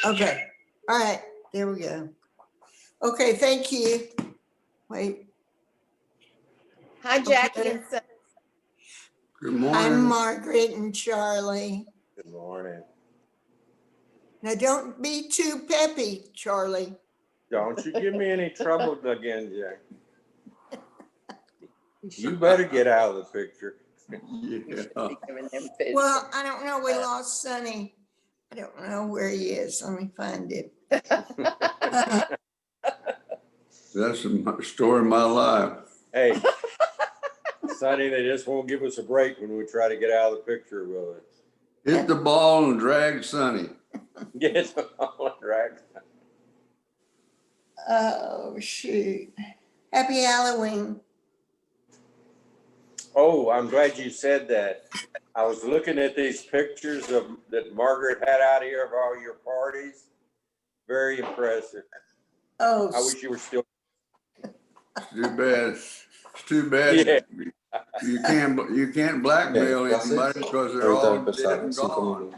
Okay, all right, there we go. Okay, thank you. Wait, Hi, Jackie Okay. and Son. Good I'm morning. Margaret and Charlie. Good morning. Now, don't be too peppy, Charlie. Don't you give me any trouble again, Jack. You better get out of the picture. Yeah. Well, I don't know, we lost Sonny. I don't know where he is, let me find him. That's the story of my life. Hey, Sonny, they just won't give us a break when we try to get out of the picture, will they? Hit the ball and drag Sonny. Get on right. Oh, shoot. Happy Halloween. Oh, I'm glad you said that. I was looking at these pictures that Margaret had out here of all your parties. Very impressive. Oh, I wish you were still. It's too bad. It's too bad. Yeah. You can't blackmail anybody because they're all dead and gone.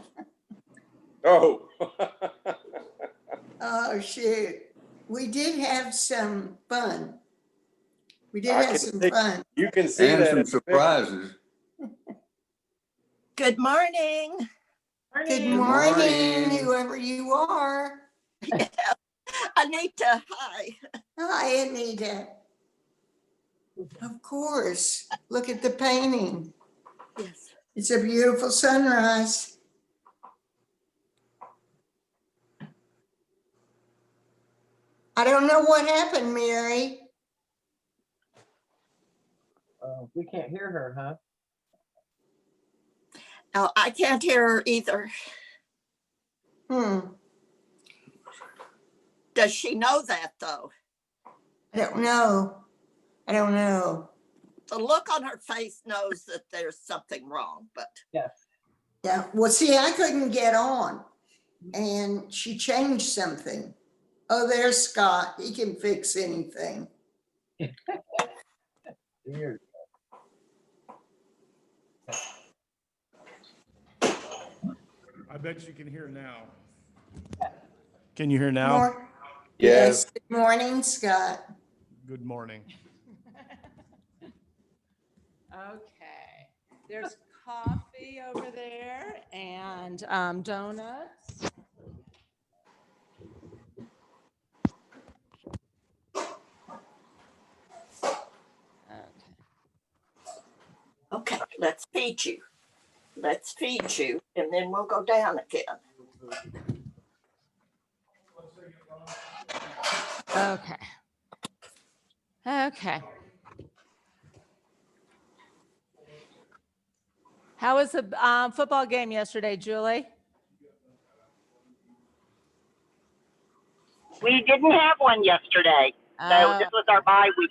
Oh. oh, shoot. We did have some fun. We did I have can some see- fun. You can see And that. some in the picture. surprises. Good morning. Good morning. morning, whoever you are. Anita, hi. Hi, Anita. Of course. Look at the painting. Yes. It's a beautiful sunrise. I don't know what happened, Mary. We can't hear her, huh? Oh, I can't hear her either. Does she know that though? I don't know. I don't know. The look on her face knows that there's something wrong, but Yes. Yeah, well, see, I couldn't get on and she changed something. Oh, there's Scott. He can fix anything. Weird. I bet you can hear now. Can you hear now? Yes. Good morning, Scott. Good morning. Okay, there's coffee over there and donuts. okay, let's feed you. Let's feed you and then we'll go down again. Okay. Okay. How was the football game yesterday, Julie? We didn't have one yesterday, so this was our bye week.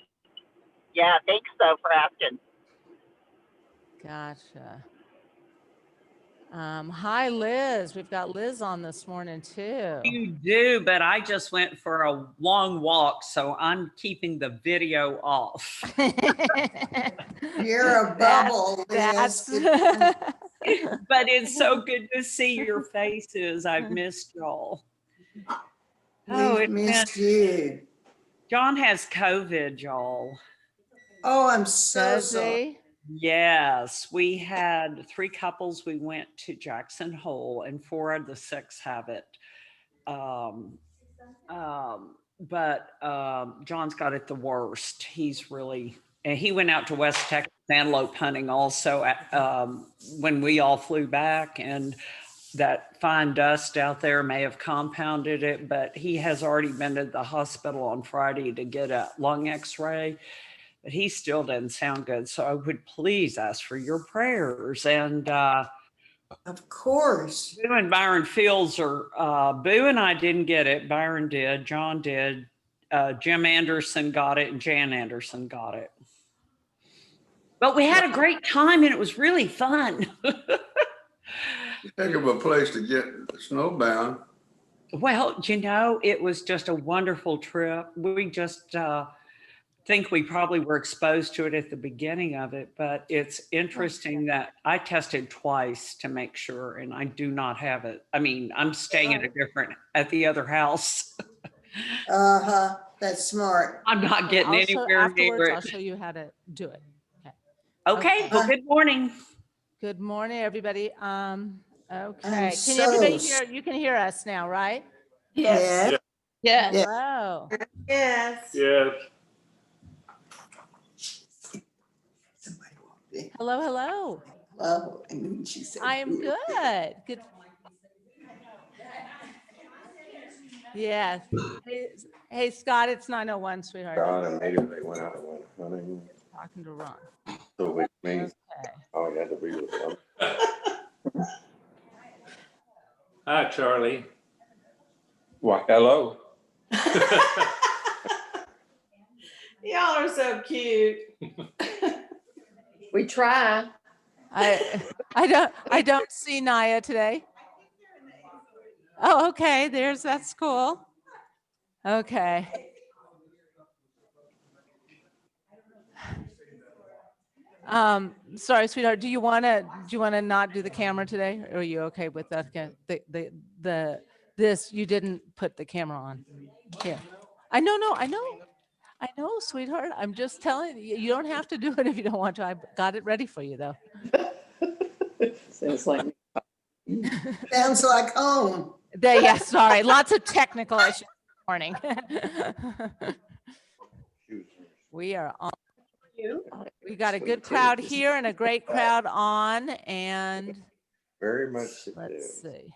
Yeah, thanks though for asking. Gotcha. Hi, Liz. We've got Liz on this morning too. You do, but I just went for a long walk, so I'm keeping the video off. You're a bubble. That's Liz. But it's so good to see your faces. I've missed y'all. We've missed you. John has COVID, y'all. Oh, I'm so Does sorry. he? Yes, we had 3 couples. We went to Jackson Hole, and 4 of the 6 have it. But John's got it the worst. He's really, and he went out to West Texas antelope hunting also when we all flew back, and that fine dust out there may have compounded it, but he has already been to the hospital on Friday to get a lung x-ray. But he still doesn't sound good. So I would please ask for your prayers. And of course. Boo and Byron Fields are, Boo and I didn't get it. Byron did, John did. Jim Anderson got it and Jan Anderson got it. But we had a great time and it was really fun. Heck of a place to get snowbound. Well, you know, it was just a wonderful trip. We just, think we probably were exposed to it at the beginning of it, but it's interesting that I tested twice to make sure, and I do not have it. I mean, I'm staying at the other house. Uh-huh, that's smart. I'm not getting Also, anywhere afterwards, near I'll it. show you how to do it. Okay, well, good morning. Good morning, everybody. Okay, I'm can everybody so hear, you can hear us now, right? Yes. Yeah. Yes. Hello. Yes. Yes. Somebody walked in. Hello, hello. Oh, and then she said. I am good. Good. Yes. Hey, Scott, it's 9:01, sweetheart. God, immediately went out and went hunting, Talking to Ron. so which means, Okay. oh, you had to be with them. Hi, Charlie. Why, hello. Y'all are so cute. We try. I don't see Naya today. Oh, okay. That's cool. Okay. Sorry, sweetheart. Do you want to not do the camera today? Or are you okay with that? This, you didn't put the camera on. Yeah. I know, sweetheart. I'm just telling you, you don't have to do it if you don't want to. I got it ready for you though. Sounds like Sounds like home. Yeah, sorry. Lots of technical issues this morning. We are on. We got a good crowd here and a great crowd on, and Very much. so. let's see.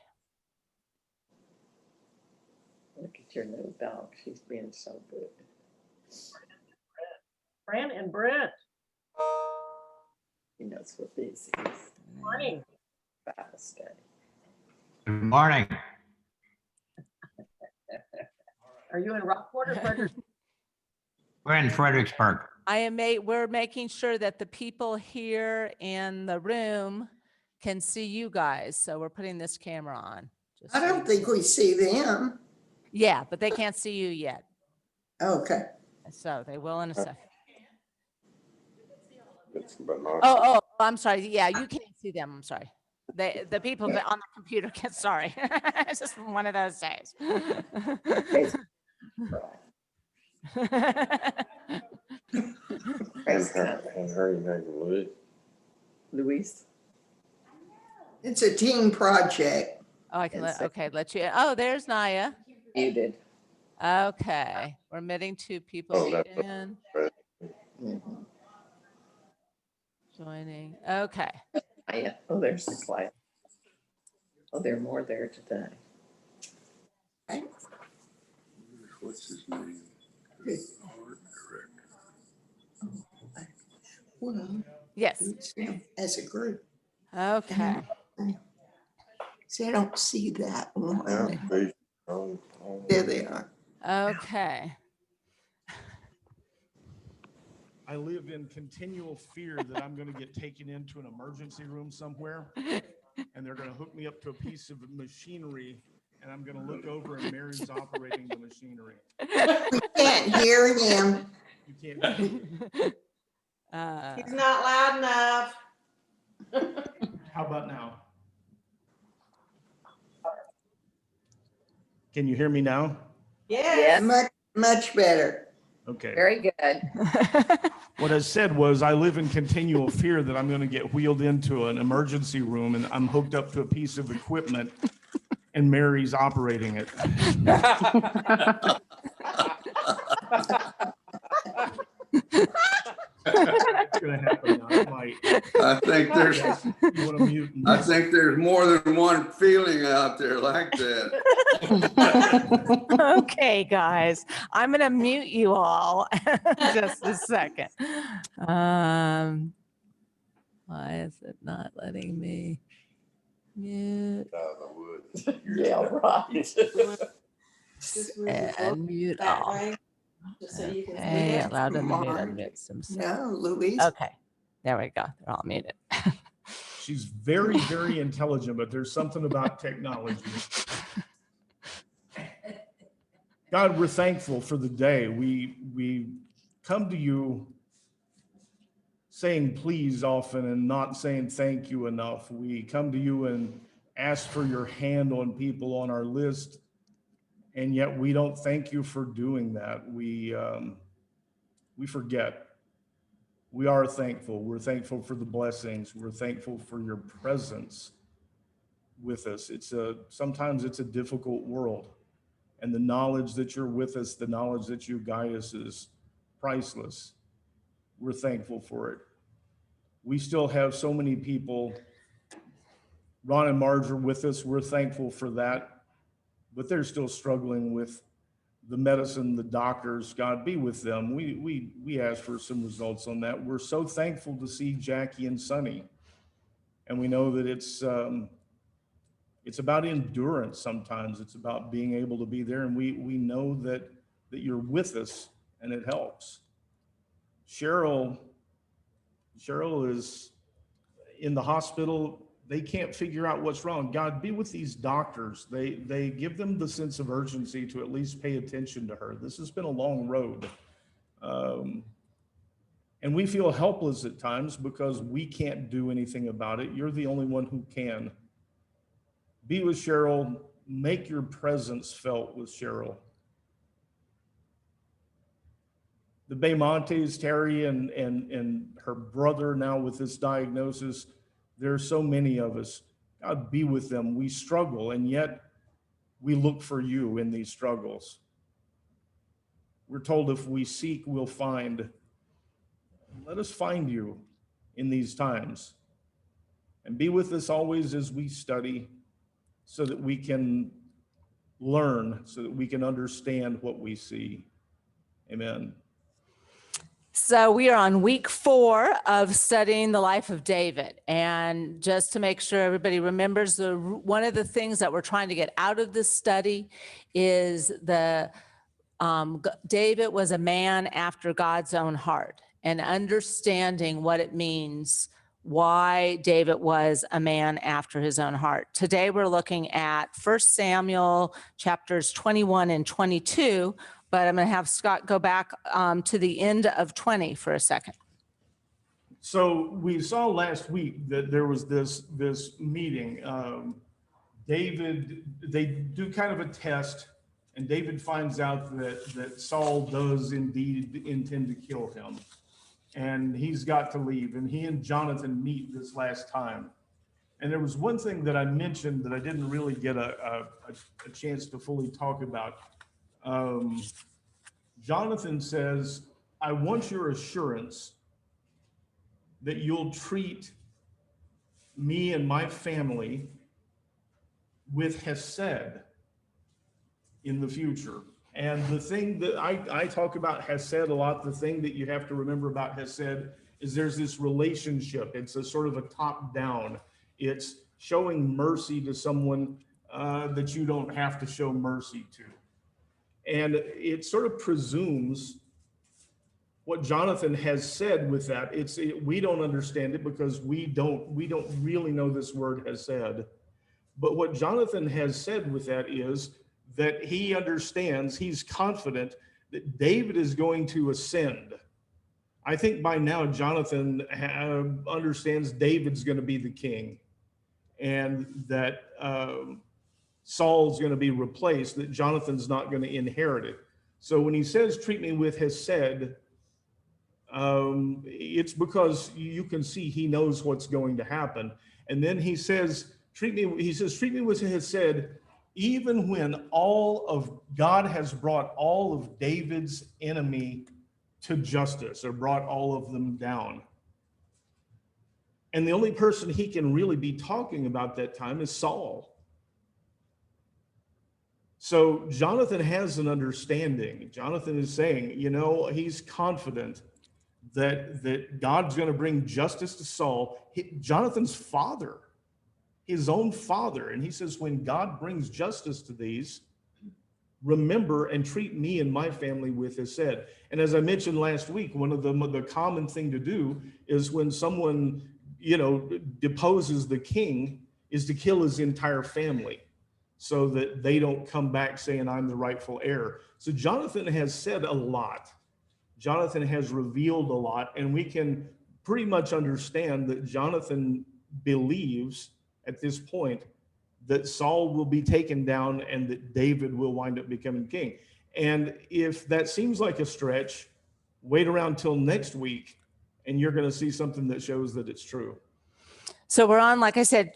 Look at your little dog. She's being so good. Fran and Brent. He knows what this is. Morning. Bible study. Good morning. Are you in Rockport or Frederick? We're in Fredericksburg. We're making sure that the people here in the room can see you guys. So we're putting this camera on. just I so don't you think know. we see them. Yeah, but they can't see you yet. Okay. So they will in a second. It's bananas. Oh, I'm sorry. Yeah, you can't see them. I'm sorry. The people that on the computer can, sorry. It's just one of those days. And her name Louis. Luis. It's a team project. Oh, I can let you. Oh, there's Naya. Muted. Okay, we're admitting two people Oh, that's in, Mhm. joining. Okay. Oh, there's the class. Oh, there are more there today. What's his name? Art director. Well, Yes. it's them as a group. Okay. See, I don't see that Yeah, one. please. There they are. Okay. I live in continual fear that I'm going to get taken into an emergency room somewhere and they're going to hook me up to a piece of machinery and I'm going to look over and Mary's operating the machinery. Can't hear him. You can't. He's not loud enough. How about now? Can you hear me now? Yes. Much better. Okay. Very good. What I said was I live in continual fear that I'm going to get wheeled into an emergency room and I'm hooked up to a piece of equipment and Mary's operating it. It's going to happen now. It might. I think there's, You want to mute? I think there's more than one feeling out there like that. Okay, guys, I'm gonna mute you all just a second. Why is it not letting me mute Yeah, right. and mute all? Okay, allow them to mute, unmute themselves. No, Louise. Okay, there we go. They're all muted. She's very, very intelligent, but there's something about technology. God, we're thankful for the day. We come to you saying please often and not saying thank you enough. We come to you and ask for your hand on people on our list, and yet we don't thank you for doing that. We forget. We are thankful. We're thankful for the blessings. We're thankful for your presence with us. Sometimes it's a difficult world, and the knowledge that you're with us, the knowledge that you guide us is priceless. We're thankful for it. We still have so many people. Ron and Marge are with us. We're thankful for that, but they're still struggling with the medicine, the doctors. God be with them. We ask for some results on that. We're so thankful to see Jackie and Sonny, and we know that it's about endurance. Sometimes it's about being able to be there, and we know that you're with us, and it helps. Cheryl is in the hospital. They can't figure out what's wrong. God, be with these doctors. They give them the sense of urgency to at least pay attention to her. This has been a long road. And we feel helpless at times because we can't do anything about it. You're the only one who can. Be with Cheryl. Make your presence felt with Cheryl. The Baymontes, Terry and her brother now with this diagnosis, there are so many of us. God, be with them. We struggle, and yet we look for you in these struggles. We're told if we seek, we'll find. Let us find you in these times. And be with us always as we study so that we can learn, so that we can understand what we see. Amen. So we are on week 4 of studying the life of David. And just to make sure everybody remembers, one of the things that we're trying to get out of this study is David was a man after God's own heart, and understanding what it means, why David was a man after his own heart. Today we're looking at 1 Samuel chapters 21 and 22, but I'm going to have Scott go back to the end of 20 for a second. So we saw last week that there was this meeting. David, they do kind of a test, and David finds out that Saul does indeed intend to kill him, and he's got to leave. And he and Jonathan meet this last time. And there was one thing that I mentioned that I didn't really get a chance to fully talk about. Jonathan says, I want your assurance that you'll treat me and my family with hesed in the future. And the thing that I talk about hesed a lot, the thing that you have to remember about hesed is there's this relationship. It's a sort of a top down. It's showing mercy to someone that you don't have to show mercy to. And it sort of presumes what Jonathan has said with that. We don't understand it because we don't really know this word hesed. But what Jonathan has said with that is that he understands, he's confident that David is going to ascend. I think by now Jonathan understands David's going to be the king, and that Saul's going to be replaced, that Jonathan's not going to inherit it. So when he says, treat me with hesed, it's because you can see he knows what's going to happen. And then he says, treat me with hesed, even when all of God has brought all of David's enemy to justice, or brought all of them down. And the only person he can really be talking about that time is Saul. So Jonathan has an understanding. Jonathan is saying, he's confident that God's going to bring justice to Saul, Jonathan's father, his own father. And he says, when God brings justice to these, remember and treat me and my family with hesed. And as I mentioned last week, one of the common thing to do is when someone, deposes the king, is to kill his entire family, so that they don't come back saying I'm the rightful heir. So Jonathan has said a lot. Jonathan has revealed a lot, and we can pretty much understand that Jonathan believes at this point that Saul will be taken down and that David will wind up becoming king. And if that seems like a stretch, wait around till next week and you're going to see something that shows that it's true. So we're on, like I said,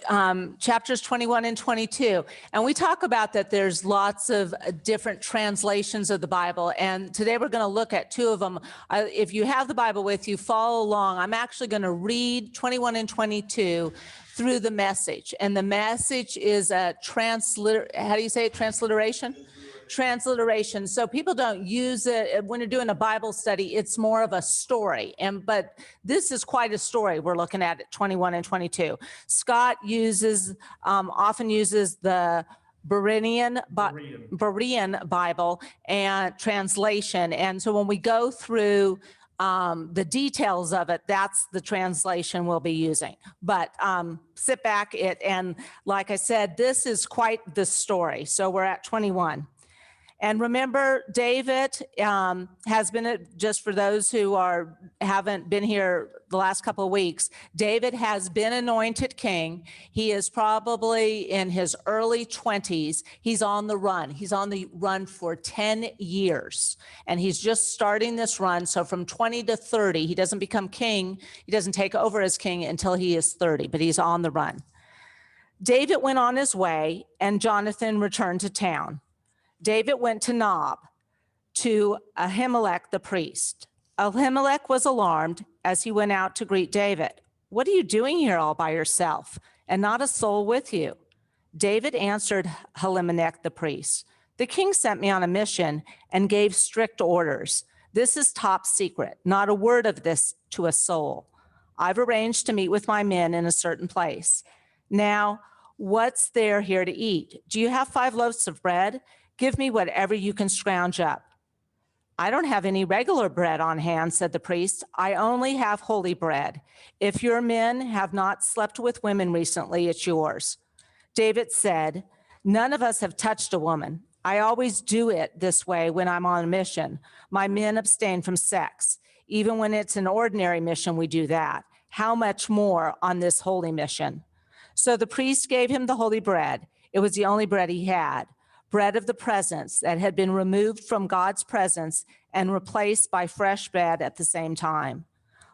chapters 21 and 22. And we talk about that there's lots of different translations of the Bible. And today we're going to look at two of them. If you have the Bible with you, follow along. I'm actually going to read 21 and 22 through the Message. And the Message is a how do you say it? Transliteration? Transliteration. So people don't use it when you're doing a Bible study. It's more of a story. But this is quite a story. We're looking at it, 21 and 22. Scott often uses the Berean Bible and translation. And so when we go through the details of it, that's the translation we'll be using. But sit back, and like I said, this is quite the story. So we're at 21. And remember, David has been, just for those who haven't been here the last couple of weeks, David has been anointed king. He is probably in his early 20s. He's on the run. He's on the run for 10 years. And he's just starting this run. So from 20 to 30, he doesn't become king. He doesn't take over as king until he is 30, but he's on the run. David went on his way, and Jonathan returned to town. David went to Nob, to Ahimelech the priest. Ahimelech was alarmed as he went out to greet David. "What are you doing here all by yourself, and not a soul with you?" David answered Ahimelech the priest, "The king sent me on a mission and gave strict orders. This is top secret, not a word of this to a soul. I've arranged to meet with my men in a certain place. Now, what's there here to eat? Do you have 5 loaves of bread? Give me whatever you can scrounge up." "I don't have any regular bread on hand," said the priest. "I only have holy bread. If your men have not slept with women recently, it's yours." David said, "None of us have touched a woman. I always do it this way when I'm on a mission. My men abstain from sex. Even when it's an ordinary mission, we do that. How much more on this holy mission?" So the priest gave him the holy bread. It was the only bread he had. Bread of the presence that had been removed from God's presence and replaced by fresh bread at the same time.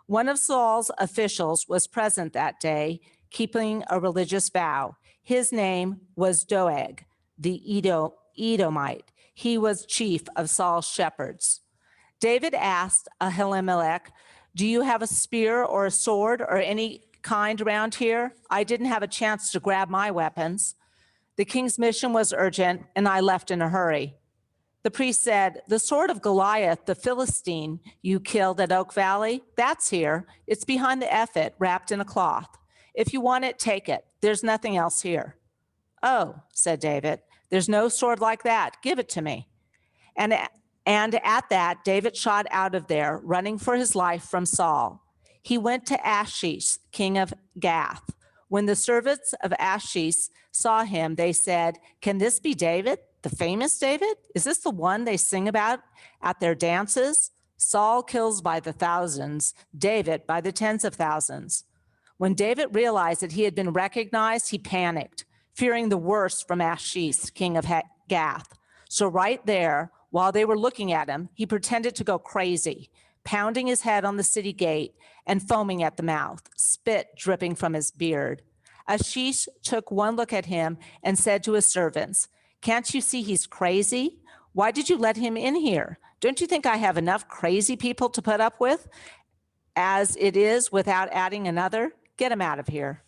One of Saul's officials was present that day, keeping a religious vow. His name was Doeg, the Edomite. He was chief of Saul's shepherds. David asked Ahimelech, "Do you have a spear or a sword or any kind around here? I didn't have a chance to grab my weapons. The king's mission was urgent, and I left in a hurry." The priest said, "The sword of Goliath, the Philistine you killed at Oak Valley, that's here. It's behind the ephod, wrapped in a cloth. If you want it, take it. There's nothing else here." "Oh," said David, "there's no sword like that. Give it to me." And at that, David shot out of there, running for his life from Saul. He went to Achish, king of Gath. When the servants of Achish saw him, they said, "Can this be David, the famous David? Is this the one they sing about at their dances? Saul kills by the thousands, David by the tens of thousands." When David realized that he had been recognized, he panicked, fearing the worst from Achish, king of Gath. So right there, while they were looking at him, he pretended to go crazy, pounding his head on the city gate and foaming at the mouth, spit dripping from his beard. Achish took one look at him and said to his servants, "Can't you see he's crazy? Why did you let him in here? Don't you think I have enough crazy people to put up with as it is without adding another? Get him out of here."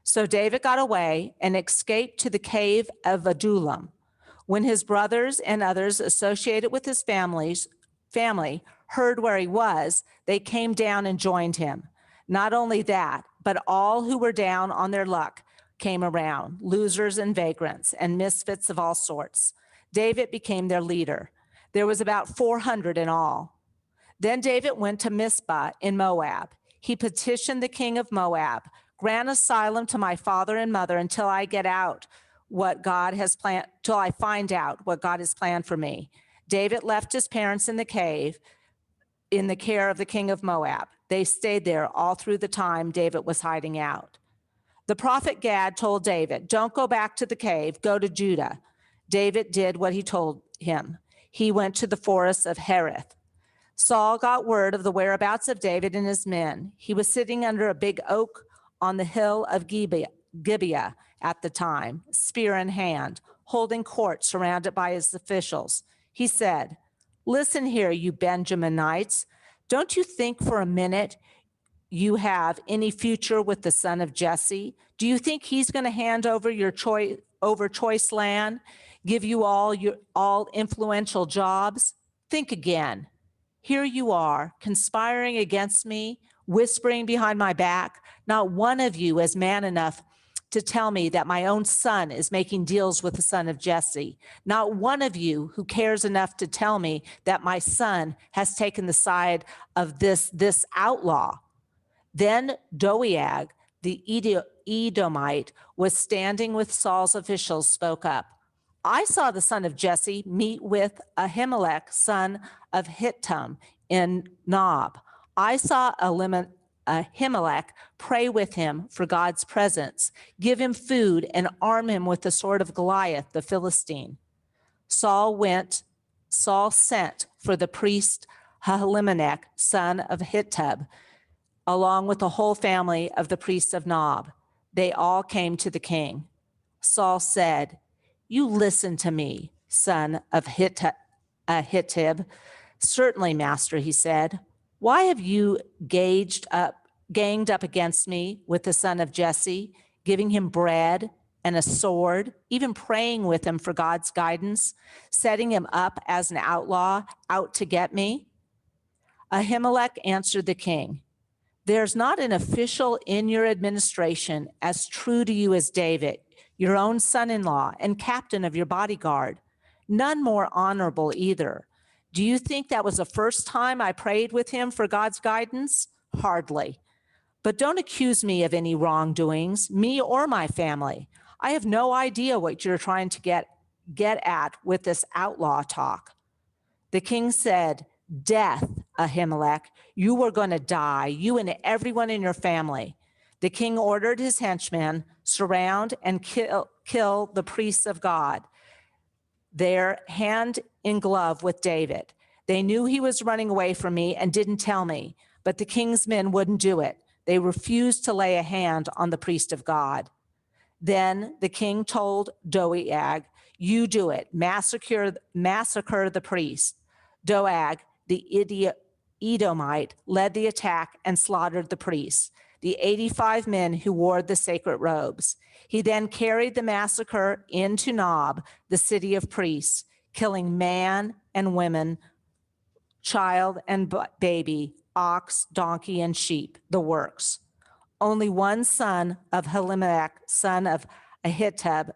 So David got away and escaped to the cave of Adullam. When his brothers and others associated with his family heard where he was, they came down and joined him. Not only that, but all who were down on their luck came around, losers and vagrants and misfits of all sorts. David became their leader. There was about 400 in all. Then David went to Mizpah in Moab. He petitioned the king of Moab, "Grant asylum to my father and mother until I get out what God has planned, till I find out what God has planned for me." David left his parents in the cave in the care of the king of Moab. They stayed there all through the time David was hiding out. The prophet Gad told David, don't go back to the cave, go to Judah. David did what he told him. He went to the forest of Hereth. Saul got word of the whereabouts of David and his men. He was sitting under a big oak on the hill of Gibeah at the time, spear in hand, holding court surrounded by his officials. He said, listen here, you Benjaminites. Don't you think for a minute you have any future with the son of Jesse? Do you think he's going to hand over your choice land, give you all influential jobs? Think again. Here you are, conspiring against me, whispering behind my back. Not one of you is man enough to tell me that my own son is making deals with the son of Jesse. Not one of you who cares enough to tell me that my son has taken the side of this outlaw. Then Doeg, the Edomite, was standing with Saul's officials, spoke up. I saw the son of Jesse meet with Ahimelech, son of Hittim, in Nob. I saw Ahimelech pray with him for God's presence, give him food, and arm him with the sword of Goliath, the Philistine. Saul sent for the priest Ahimelech, son of Hittim, along with the whole family of the priests of Nob. They all came to the king. Saul said, you listen to me, son of Hittib. Certainly, master, he said. Why have you ganged up against me with the son of Jesse, giving him bread and a sword, even praying with him for God's guidance, setting him up as an outlaw out to get me? Ahimelech answered the king, there's not an official in your administration as true to you as David, your own son-in-law and captain of your bodyguard. None more honorable either. Do you think that was the first time I prayed with him for God's guidance? Hardly. But don't accuse me of any wrongdoings, me or my family. I have no idea what you're trying to get at with this outlaw talk. The king said, death, Ahimelech, you were going to die, you and everyone in your family. The king ordered his henchmen, surround and kill the priests of God. They're hand in glove with David. They knew he was running away from me and didn't tell me, but the king's men wouldn't do it. They refused to lay a hand on the priest of God. Then the king told Doeg, you do it, massacre the priest. Doeg, the Edomite, led the attack and slaughtered the priests, the 85 men who wore the sacred robes. He then carried the massacre into Nob, the city of priests, killing man and women, child and baby, ox, donkey, and sheep, the works. Only one son of Ahimelech, son of Ahitub,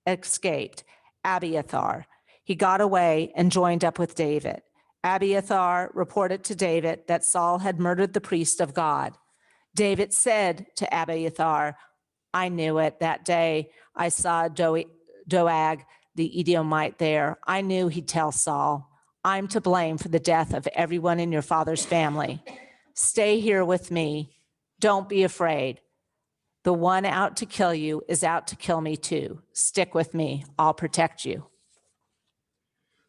escaped, Abiathar. He got away and joined up with David. Abiathar reported to David that Saul had murdered the priest of God. David said to Abiathar, I knew it that day. I saw Doeg, the Edomite there. I knew he'd tell Saul, I'm to blame for the death of everyone in your father's family. Stay here with me. Don't be afraid. The one out to kill you is out to kill me too. Stick with me. I'll protect you.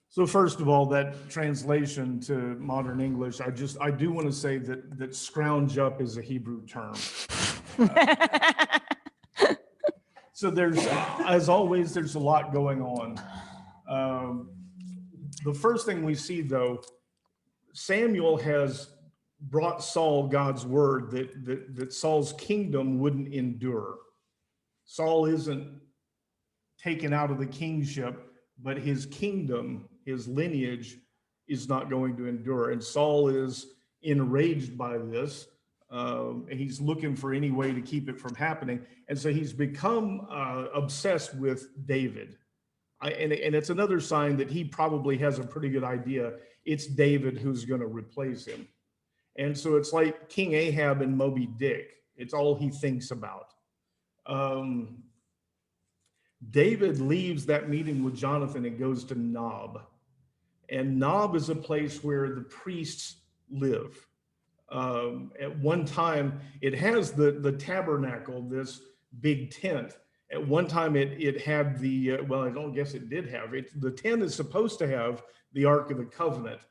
So first of all, that translation to modern English, I do want to say that scrounge up is a Hebrew term. So there's, as always, there's a lot going on. The first thing we see though, Samuel has brought Saul God's word that Saul's kingdom wouldn't endure. Saul isn't taken out of the kingship, but his kingdom, his lineage is not going to endure. And Saul is enraged by this. He's looking for any way to keep it from happening. And so he's become obsessed with David. And it's another sign that he probably has a pretty good idea. It's David who's going to replace him. And so it's like King Ahab and Moby Dick. It's all he thinks about. David leaves that meeting with Jonathan and goes to Nob. And Nob is a place where the priests live. At one time, it has the tabernacle, this big tent. At one time, it had well, I don't guess it did have it. The tent is supposed to have the Ark of the Covenant,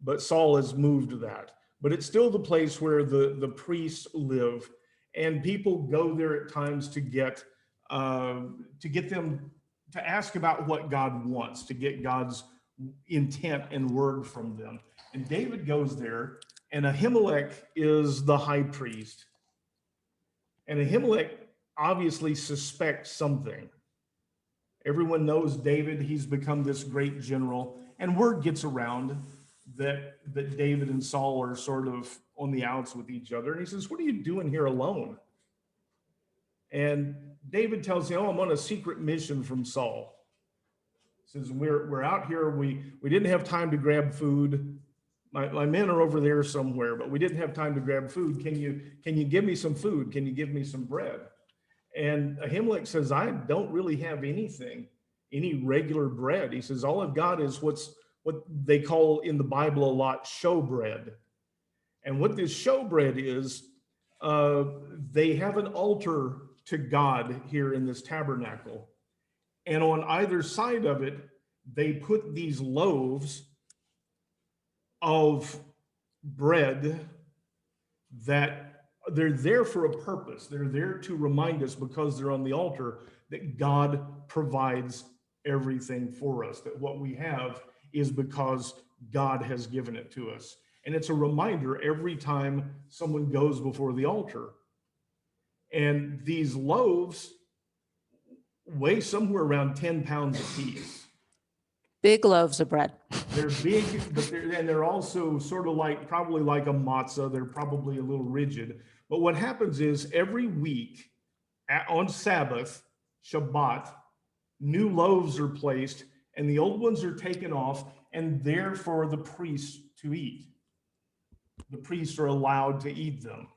but Saul has moved that. But it's still the place where the priests live, and people go there at times to get them to ask about what God wants, to get God's intent and word from them. And David goes there, and Ahimelech is the high priest. And Ahimelech obviously suspects something. Everyone knows David, he's become this great general, and word gets around that David and Saul are sort of on the outs with each other. And he says, "What are you doing here alone?" And David tells him, "Oh, I'm on a secret mission from Saul." He says, we're out here. We didn't have time to grab food. My men are over there somewhere, but we didn't have time to grab food. Can you give me some food? Can you give me some bread? And Ahimelech says, "I don't really have anything, any regular bread." He says, "All I've got is what they call in the Bible a lot showbread." And what this showbread is, they have an altar to God here in this tabernacle. And on either side of it, they put these loaves of bread that they're there for a purpose. They're there to remind us, because they're on the altar, that God provides everything for us, that what we have is because God has given it to us. And it's a reminder every time someone goes before the altar. And these loaves weigh somewhere around 10 pounds apiece. Big loaves of bread. They're big, but they're also sort of probably like a matzah. They're probably a little rigid. But what happens is every week on Sabbath, Shabbat, new loaves are placed and the old ones are taken off, and they're for the priests to eat. The priests are allowed to eat them.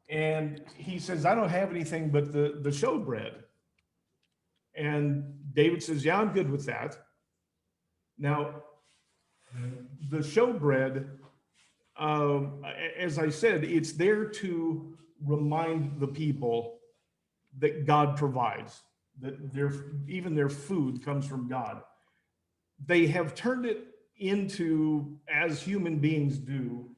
And he says, "I don't have anything but the showbread." And David says, "Yeah, I'm good with that." Now, the showbread, as I said, it's there to remind the people that God provides, that even their food comes from God. They have turned it into, as human beings do,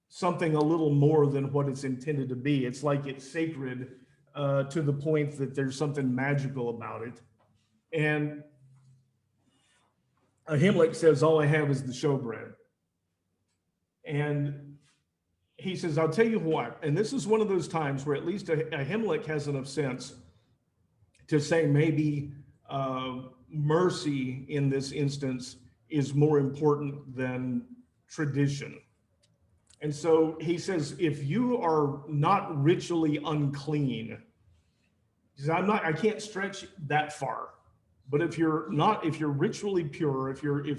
something a little more than what it's intended to be. It's like it's sacred to the point that there's something magical about it. And Ahimelech says, "All I have is the showbread." And he says, "I'll tell you what," and this is one of those times where at least Ahimelech has enough sense to say maybe mercy in this instance is more important than tradition. And so he says, "If you are not ritually unclean," he says, I can't stretch that far. But if you're ritually pure, if you're, he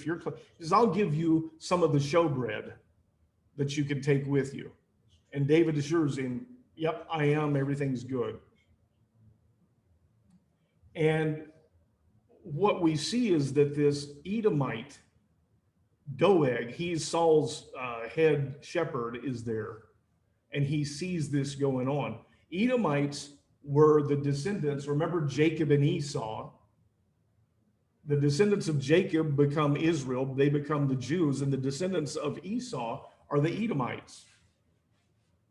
says, "I'll give you some of the showbread that you can take with you." And David assures him, "Yep, I am. Everything's good." And what we see is that this Edomite, Doeg, he's Saul's head shepherd, is there, and he sees this going on. Edomites were the descendants. Remember Jacob and Esau. The descendants of Jacob become Israel, they become the Jews, and the descendants of Esau are the Edomites.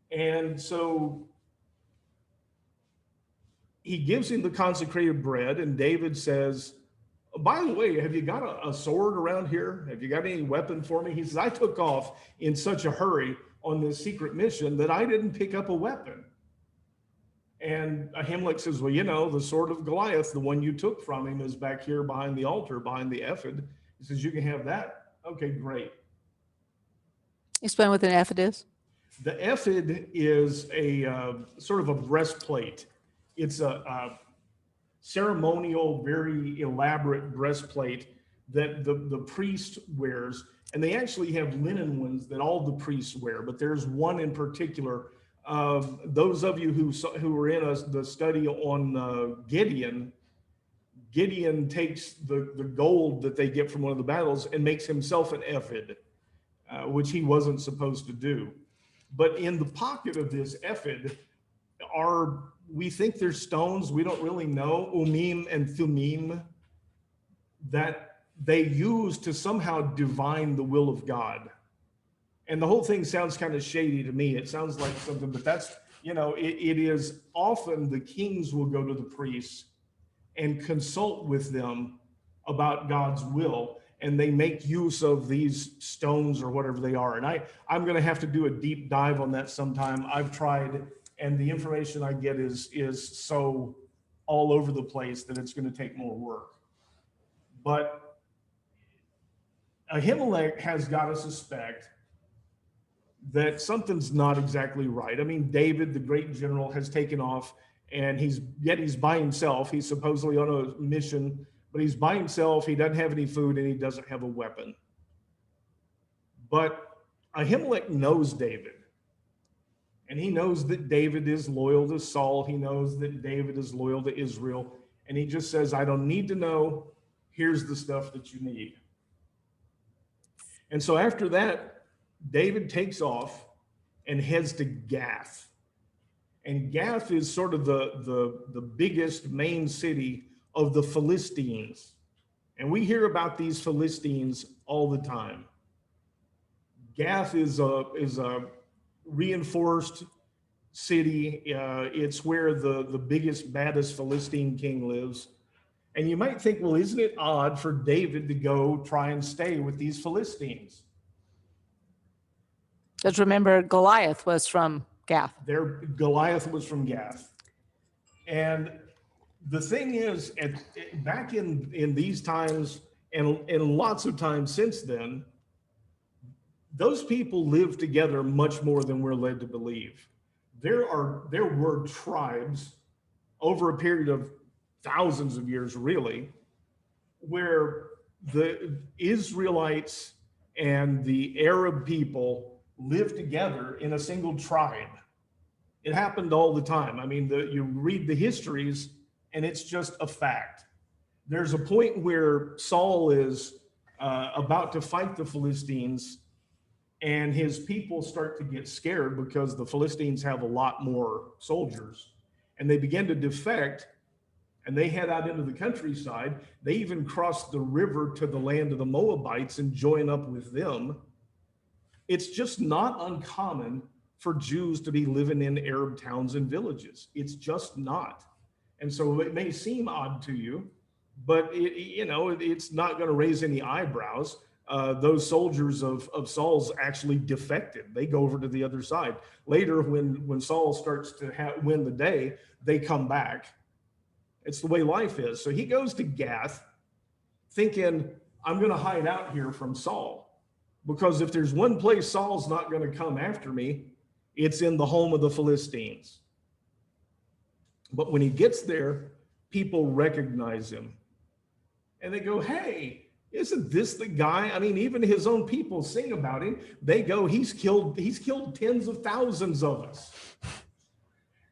And so he gives him the consecrated bread, and David says, "By the way, have you got a sword around here? Have you got any weapon for me?" He says, "I took off in such a hurry on this secret mission that I didn't pick up a weapon." And Ahimelech says, "Well, the sword of Goliath, the one you took from him, is back here behind the altar, behind the ephod." He says, "You can have that." Okay, great. Explain what an ephod is. The ephod is a sort of a breastplate. It's a ceremonial, very elaborate breastplate that the priest wears. And they actually have linen ones that all the priests wear, but there's one in particular. Those of you who were in the study on Gideon takes the gold that they get from one of the battles and makes himself an ephod. which he wasn't supposed to do. But in the pocket of this ephod we think there's stones, we don't really know, Umim and Thummim, that they use to somehow divine the will of God. And the whole thing sounds kind of shady to me. It sounds like something, but that's, it is often the kings will go to the priests and consult with them about God's will, and they make use of these stones or whatever they are. And I'm going to have to do a deep dive on that sometime. I've tried, and the information I get is so all over the place that it's going to take more work. But Ahimelech has got to suspect that something's not exactly right. I mean, David, the great general, has taken off, and he's by himself. He's supposedly on a mission, but he's by himself. He doesn't have any food, and he doesn't have a weapon. But Ahimelech knows David, and he knows that David is loyal to Saul. He knows that David is loyal to Israel, and he just says, I don't need to know. Here's the stuff that you need. And so after that, David takes off and heads to Gath. And Gath is sort of the biggest main city of the Philistines. And we hear about these Philistines all the time. Gath is a reinforced city. It's where the biggest, baddest Philistine king lives. And you might think, well, isn't it odd for David to go try and stay with these Philistines? Because remember, Goliath was from Gath. Goliath was from Gath. And the thing is, back in these times, and lots of times since then, those people lived together much more than we're led to believe. There were tribes over a period of thousands of years, really, where the Israelites and the Arab people lived together in a single tribe. It happened all the time. I mean, you read the histories, and it's just a fact. There's a point where Saul is about to fight the Philistines, and his people start to get scared because the Philistines have a lot more soldiers, and they begin to defect, and they head out into the countryside. They even cross the river to the land of the Moabites and join up with them. It's just not uncommon for Jews to be living in Arab towns and villages. It's just not. And so it may seem odd to you, but it's not going to raise any eyebrows. Those soldiers of Saul's actually defected. They go over to the other side. Later, when Saul starts to win the day, they come back. It's the way life is. So he goes to Gath thinking, I'm going to hide out here from Saul, because if there's one place Saul's not going to come after me, it's in the home of the Philistines. But when he gets there, people recognize him. And they go, hey, isn't this the guy? I mean, even his own people sing about him. They go, he's killed tens of thousands of us.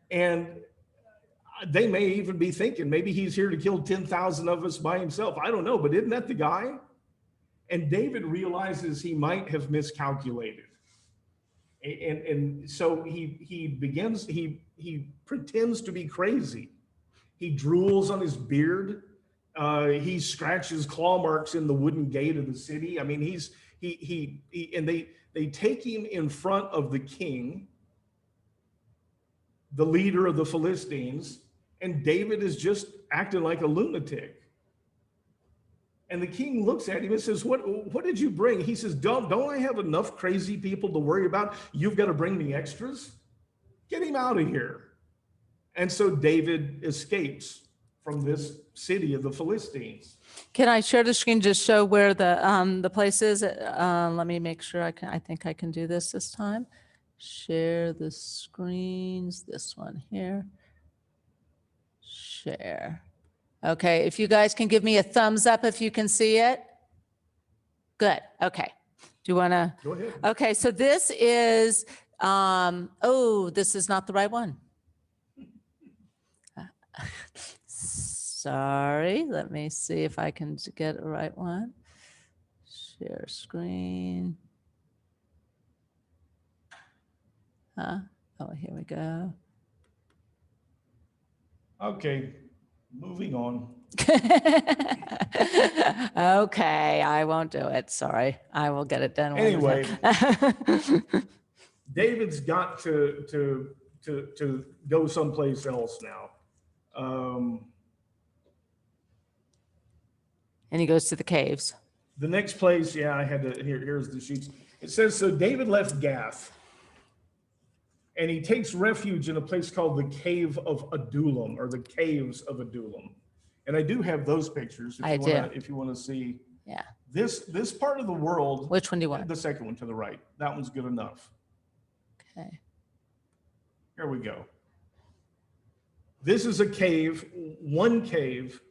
And they may even be thinking, maybe he's here to kill 10,000 of us by himself. I don't know, but isn't that the guy? And David realizes he might have miscalculated. And so he pretends to be crazy. He drools on his beard. He scratches claw marks in the wooden gate of the city. I mean, and they take him in front of the king, the leader of the Philistines, and David is just acting like a lunatic. And the king looks at him and says, what did you bring? He says, don't I have enough crazy people to worry about? You've got to bring me extras? Get him out of here. And so David escapes from this city of the Philistines. Can I share the screen, just show where the place is? Let me make sure I think I can do this time. Share the screens, this one here. Share. Okay, if you guys can give me a thumbs up if you can see it. Good, okay. Do you wanna? Go ahead. Okay, so this is, this is not the right one. Sorry, let me see if I can get the right one. Share screen. Huh? Oh, here we go. Okay, moving on. Okay, I won't do it. Sorry. I will get it done. when we're Anyway. done. David's got to go someplace else now. And he goes to the caves. The next place, yeah, I had to, here's the sheets. It says, so David left Gath and he takes refuge in a place called the Cave of Adullam, or the Caves of Adullam. And I do have those pictures if you want to see. Yeah. This part of the world. Which one do you want? The second one to the right. That one's good enough. Okay. Here we go. This is a cave, one cave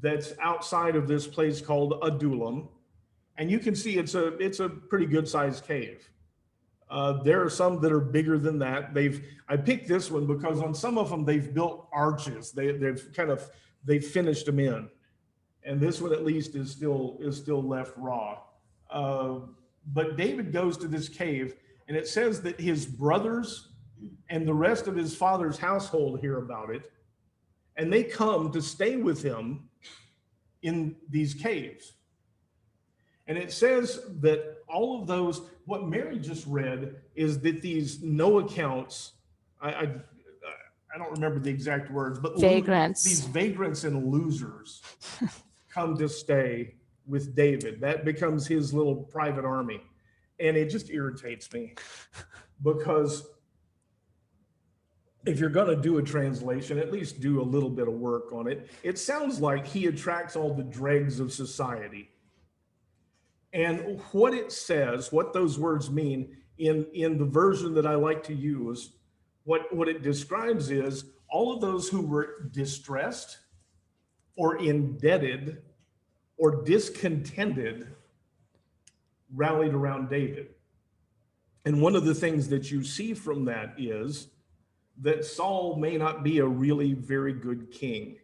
that's outside of this place called Adullam. And you can see it's a pretty good sized cave. There are some that are bigger than that. I picked this one because on some of them they've built arches. They've finished them in. And this one at least is still left raw. But David goes to this cave, and it says that his brothers and the rest of his father's household hear about it, and they come to stay with him in these caves. And it says that all of those, what Mary just read, is that these no accounts, I don't remember the exact words, but Vagrants. these vagrants and losers come to stay with David. That becomes his little private army. And it just irritates me because if you're going to do a translation, at least do a little bit of work on it. It sounds like he attracts all the dregs of society. And what it says, what those words mean in the version that I like to use, what it describes is all of those who were distressed or indebted or discontented rallied around David. And one of the things that you see from that is that Saul may not be a really very good king,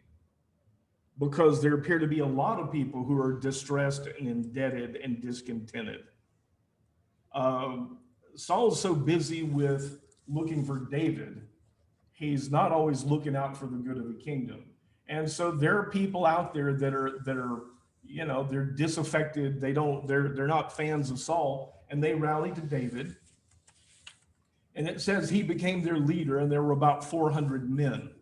because there appear to be a lot of people who are distressed and indebted and discontented. Saul's so busy with looking for David, he's not always looking out for the good of the kingdom. And so there are people out there that are, you know, they're disaffected. They're not fans of Saul, and they rally to David. And it says he became their leader, and there were about 400 men.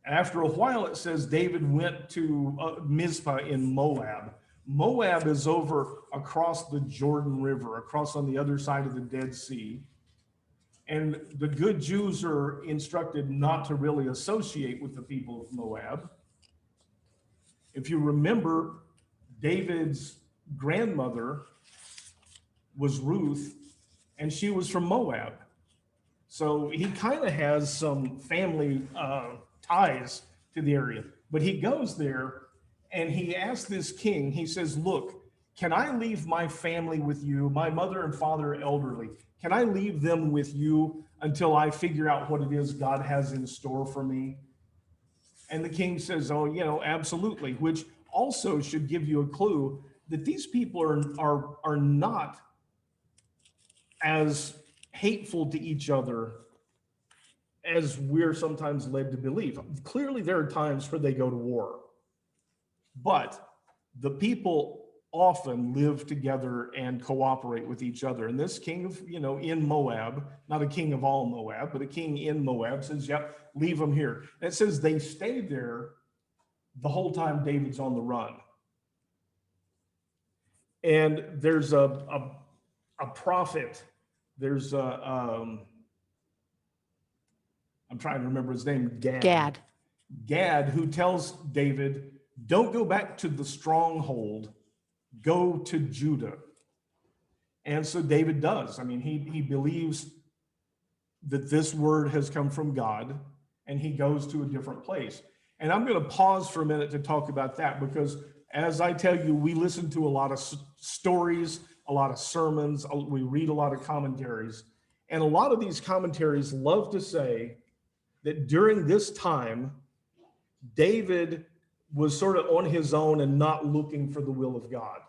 After a while, it says David went to Mizpah in Moab. Moab is over across the Jordan River, across on the other side of the Dead Sea. And the good Jews are instructed not to really associate with the people of Moab. If you remember, David's grandmother was Ruth, and she was from Moab. So he kind of has some family ties to the area. But he goes there and he asks this king, he says, look, can I leave my family with you? My mother and father are elderly. Can I leave them with you until I figure out what it is God has in store for me? And the king says, oh, you know, absolutely, which also should give you a clue that these people are not as hateful to each other as we're sometimes led to believe. Clearly, there are times where they go to war, but the people often live together and cooperate with each other. And this king of, you know, in Moab, not a king of all Moab, but a king in Moab says, yep, leave them here. And it says they stayed there the whole time David's on the run. And there's a prophet, there's I'm trying to remember his name, Gad, who tells David, don't go back to the stronghold, go to Judah. And so David does. I mean, he believes that this word has come from God, and he goes to a different place. And I'm going to pause for a minute to talk about that, because as I tell you, we listen to a lot of stories, a lot of sermons, we read a lot of commentaries, and a lot of these commentaries love to say that during this time, David was sort of on his own and not looking for the will of God.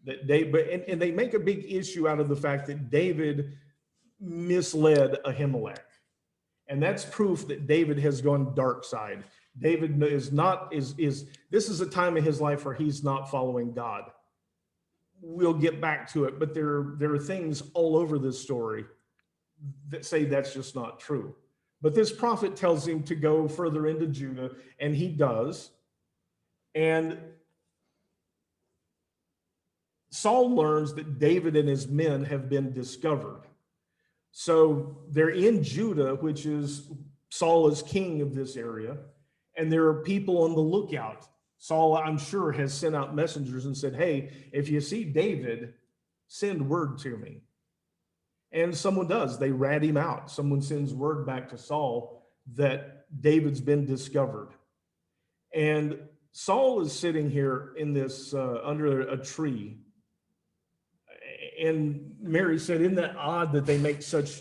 That they make a big issue out of the fact that David misled Ahimelech. And that's proof that David has gone dark side. David is not, this is a time in his life where he's not following God. We'll get back to it, but there are things all over this story that say that's just not true. But this prophet tells him to go further into Judah, and he does. And Saul learns that David and his men have been discovered. So they're in Judah, which is Saul is king of this area, and there are people on the lookout. Saul, I'm sure, has sent out messengers and said, hey, if you see David, send word to me. And someone does. They rat him out. Someone sends word back to Saul that David's been discovered. And Saul is sitting here in this, under a tree. And Mary said, isn't that odd that they make such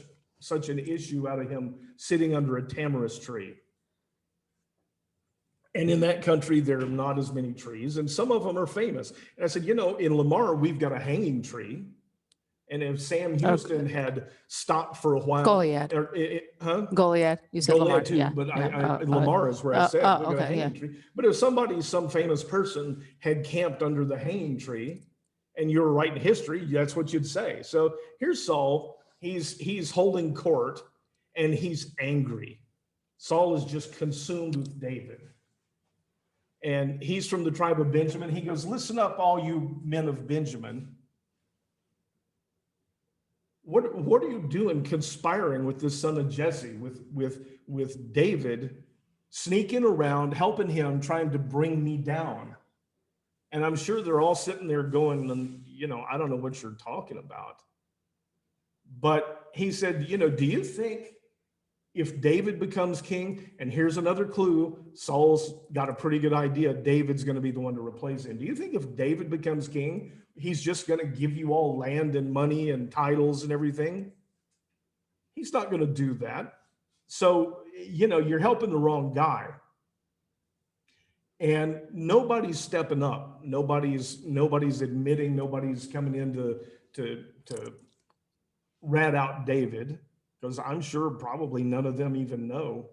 an issue out of him sitting under a tamarisk tree? And in that country, there are not as many trees, and some of them are famous. And I said, you know, in Lamar, we've got a hanging tree. And if Sam Houston had stopped for a while, Goliad. Goliad. You said Lamar, too, yeah. but yeah. Lamar is where I said we've got a okay, hanging yeah. tree. But if somebody, some famous person, had camped under the hanging tree, and you're writing history, that's what you'd say. So here's Saul. He's holding court, and he's angry. Saul is just consumed with David. And he's from the tribe of Benjamin. He goes, listen up, all you men of Benjamin. What are you doing conspiring with this son of Jesse, with David, sneaking around, helping him, trying to bring me down? And I'm sure they're all sitting there going, you know, I don't know what you're talking about. But he said, you know, do you think if David becomes king, and here's another clue, Saul's got a pretty good idea, David's going to be the one to replace him. Do you think if David becomes king, he's just going to give you all land and money and titles and everything? He's not going to do that. So, you know, you're helping the wrong guy. And nobody's stepping up. Nobody's admitting, nobody's coming in to rat out David, because I'm sure probably none of them even know.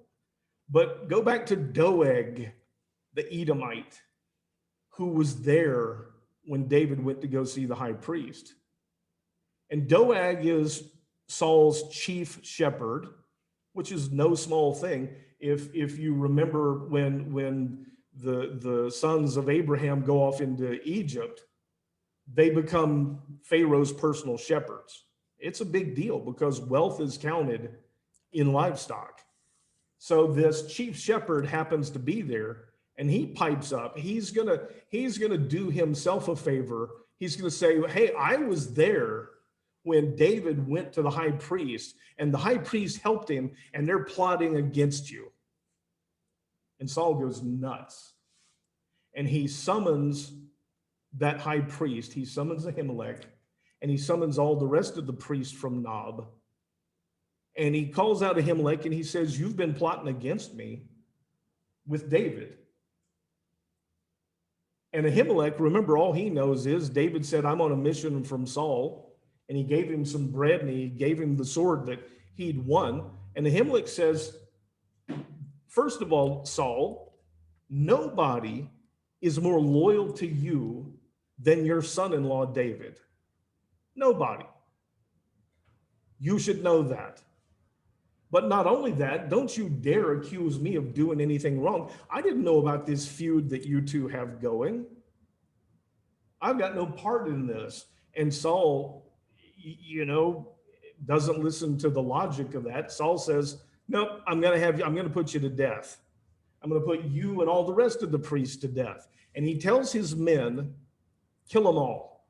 But go back to Doeg, the Edomite, who was there when David went to go see the high priest. And Doeg is Saul's chief shepherd, which is no small thing. If you remember when the sons of Abraham go off into Egypt, they become Pharaoh's personal shepherds. It's a big deal because wealth is counted in livestock. So this chief shepherd happens to be there, and he pipes up. He's gonna do himself a favor. He's gonna say, hey, I was there when David went to the high priest, and the high priest helped him, and they're plotting against you. And Saul goes nuts. And he summons that high priest. He summons Ahimelech, and he summons all the rest of the priests from Nob. And he calls out Ahimelech, and he says, you've been plotting against me with David. And Ahimelech, remember, all he knows is David said, I'm on a mission from Saul. And he gave him some bread, and he gave him the sword that he'd won. And Ahimelech says, first of all, Saul, nobody is more loyal to you than your son-in-law David. Nobody. You should know that. But not only that, don't you dare accuse me of doing anything wrong. I didn't know about this feud that you two have going. I've got no part in this. And Saul, you know, doesn't listen to the logic of that. Saul says, nope, I'm going to put you to death. I'm going to put you and all the rest of the priests to death. And he tells his men, kill them all.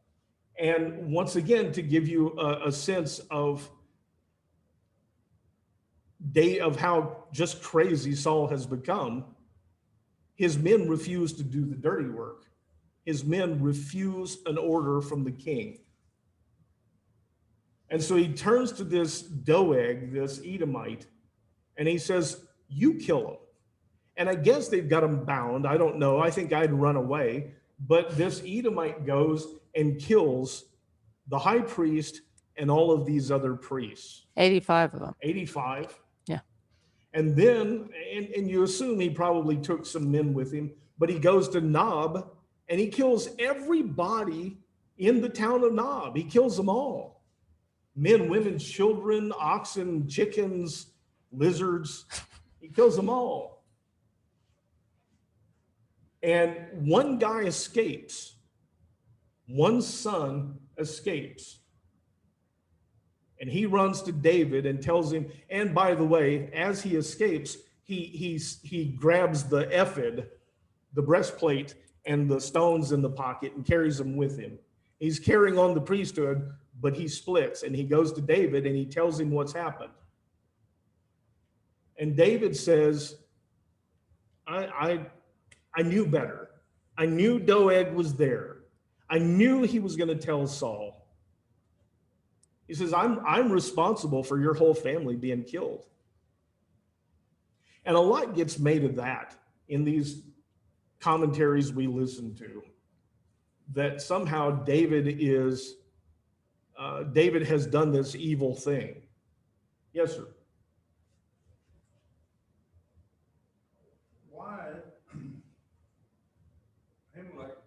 And once again, to give you a sense of how just crazy Saul has become, his men refuse to do the dirty work. His men refuse an order from the king. And so he turns to this Doeg, this Edomite, and he says, you kill him. And I guess they've got him bound. I don't know. I think I'd run away. But this Edomite goes and kills the high priest and all of these other priests. 85 of them. 85. Yeah. And then, and you assume he probably took some men with him, but he goes to Nob and he kills everybody in the town of Nob. He kills them all. Men, women, children, oxen, chickens, lizards. He kills them all. And one guy escapes. One son escapes. And he runs to David and tells him, and by the way, as he escapes, he grabs the ephod, the breastplate, and the stones in the pocket and carries them with him. He's carrying on the priesthood, but he splits and he goes to David and he tells him what's happened. And David says, I knew better. I knew Doeg was there. I knew he was going to tell Saul. He says, I'm responsible for your whole family being killed. And a lot gets made of that in these commentaries we listen to, that somehow David has done this evil thing. Yes, sir. Why Ahimelech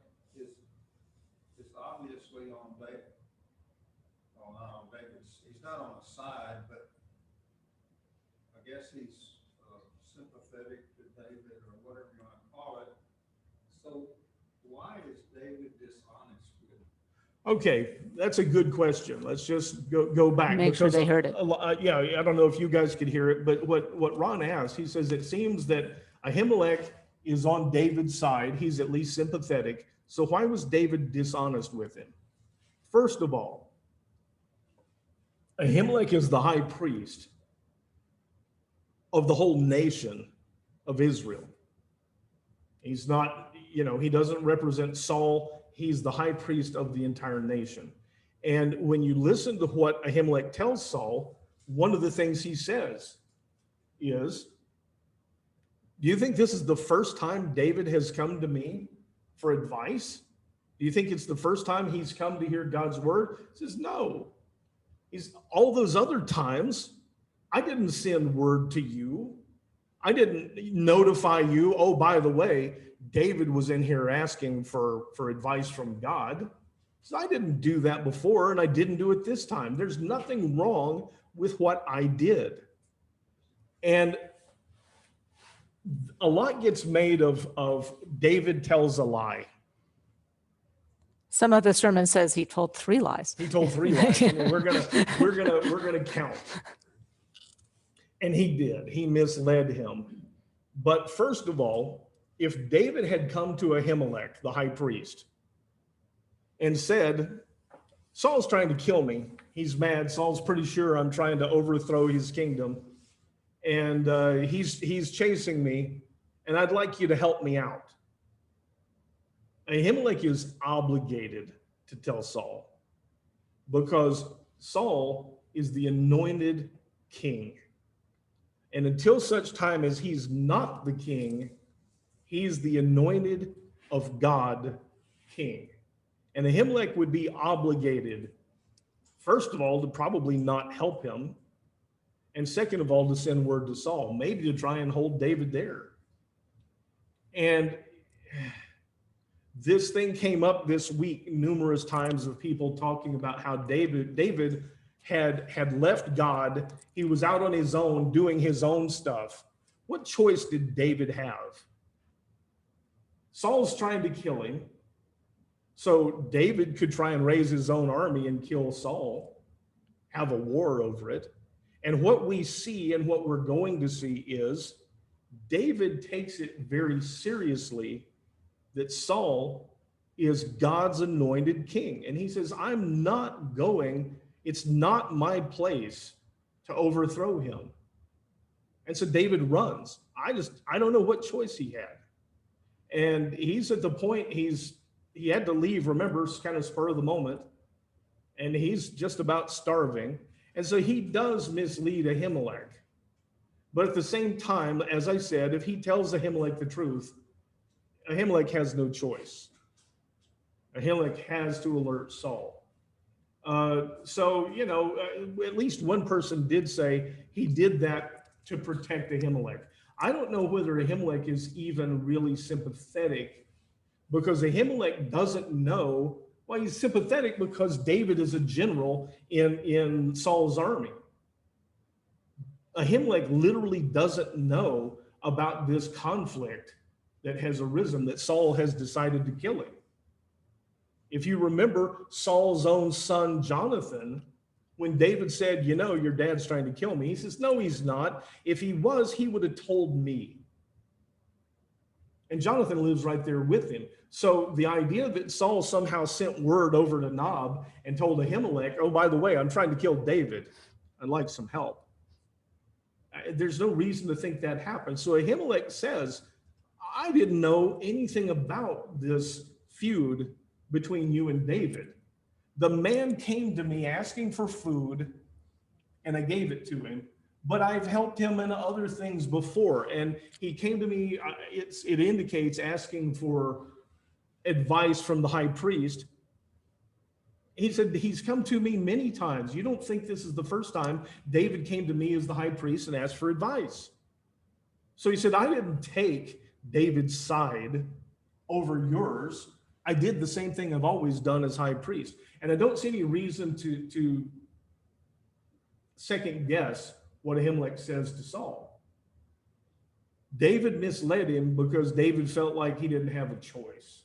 is obviously on David. On David's, he's not on the side, but I guess he's sympathetic to David or whatever you want to call it. So why is David dishonest with him? Okay, that's a good question. Let's just go back. Make sure because they heard it. Yeah, I don't know if you guys could hear it, but what Ron asked, he says it seems that Ahimelech is on David's side. He's at least sympathetic. So why was David dishonest with him? First of all, Ahimelech is the high priest of the whole nation of Israel. He's not, he doesn't represent Saul. He's the high priest of the entire nation. And when you listen to what Ahimelech tells Saul, one of the things he says is, do you think this is the first time David has come to me for advice? Do you think it's the first time he's come to hear God's word? He says, no. All those other times, I didn't send word to you. I didn't notify you. Oh, by the way, David was in here asking for advice from God. So I didn't do that before, and I didn't do it this time. There's nothing wrong with what I did. And a lot gets made of David tells a lie. Some of the sermon says he told 3 lies. He told 3 lies. I mean, we're gonna count. And he did. He misled him. But first of all, if David had come to Ahimelech, the high priest, and said, Saul's trying to kill me. He's mad. Saul's pretty sure I'm trying to overthrow his kingdom. And he's chasing me, and I'd like you to help me out. Ahimelech is obligated to tell Saul, because Saul is the anointed king. And until such time as he's not the king, he's the anointed of God king. And Ahimelech would be obligated, first of all, to probably not help him. And second of all, to send word to Saul, maybe to try and hold David there. And this thing came up this week numerous times of people talking about how David had left God. He was out on his own doing his own stuff. What choice did David have? Saul's trying to kill him. So David could try and raise his own army and kill Saul, have a war over it. And what we see and what we're going to see is David takes it very seriously that Saul is God's anointed king. And he says, I'm not going, it's not my place to overthrow him. And so David runs. I don't know what choice he had. And he's at the point he had to leave, remember, it's kind of spur of the moment. And he's just about starving. And so he does mislead Ahimelech. But at the same time, as I said, if he tells Ahimelech the truth, Ahimelech has no choice. Ahimelech has to alert Saul. So, at least one person did say he did that to protect Ahimelech. I don't know whether Ahimelech is even really sympathetic, because Ahimelech doesn't know. Well, he's sympathetic because David is a general in Saul's army. Ahimelech literally doesn't know about this conflict that has arisen, that Saul has decided to kill him. If you remember Saul's own son, Jonathan, when David said, your dad's trying to kill me, he says, no, he's not. If he was, he would have told me. And Jonathan lives right there with him. So the idea that Saul somehow sent word over to Nob and told Ahimelech, oh, by the way, I'm trying to kill David, I'd like some help. There's no reason to think that happened. So Ahimelech says, I didn't know anything about this feud between you and David. The man came to me asking for food, and I gave it to him, but I've helped him in other things before. And he came to me, it indicates asking for advice from the high priest. He said, he's come to me many times. You don't think this is the first time David came to me as the high priest and asked for advice. So he said, I didn't take David's side over yours. I did the same thing I've always done as high priest. And I don't see any reason to second guess what Ahimelech says to Saul. David misled him because David felt like he didn't have a choice.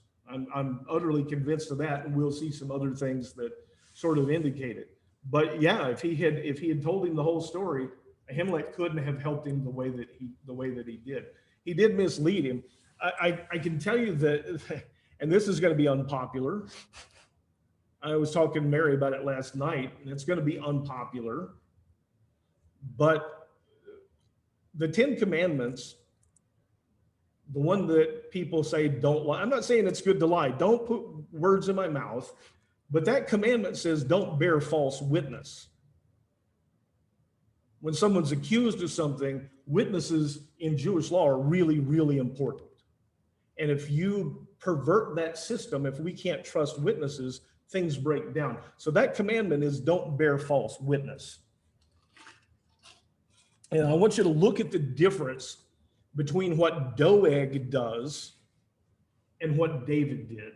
I'm utterly convinced of that, and we'll see some other things that sort of indicate it. But yeah, if he had told him the whole story, Ahimelech couldn't have helped him the way that he did. He did mislead him. I can tell you that, and this is going to be unpopular. I was talking to Mary about it last night, and it's going to be unpopular. But the 10 Commandments, the one that people say don't lie. I'm not saying it's good to lie. Don't put words in my mouth. But that commandment says don't bear false witness. When someone's accused of something, witnesses in Jewish law are really, really important. And if you pervert that system, if we can't trust witnesses, things break down. So that commandment is don't bear false witness. And I want you to look at the difference between what Doeg does and what David did.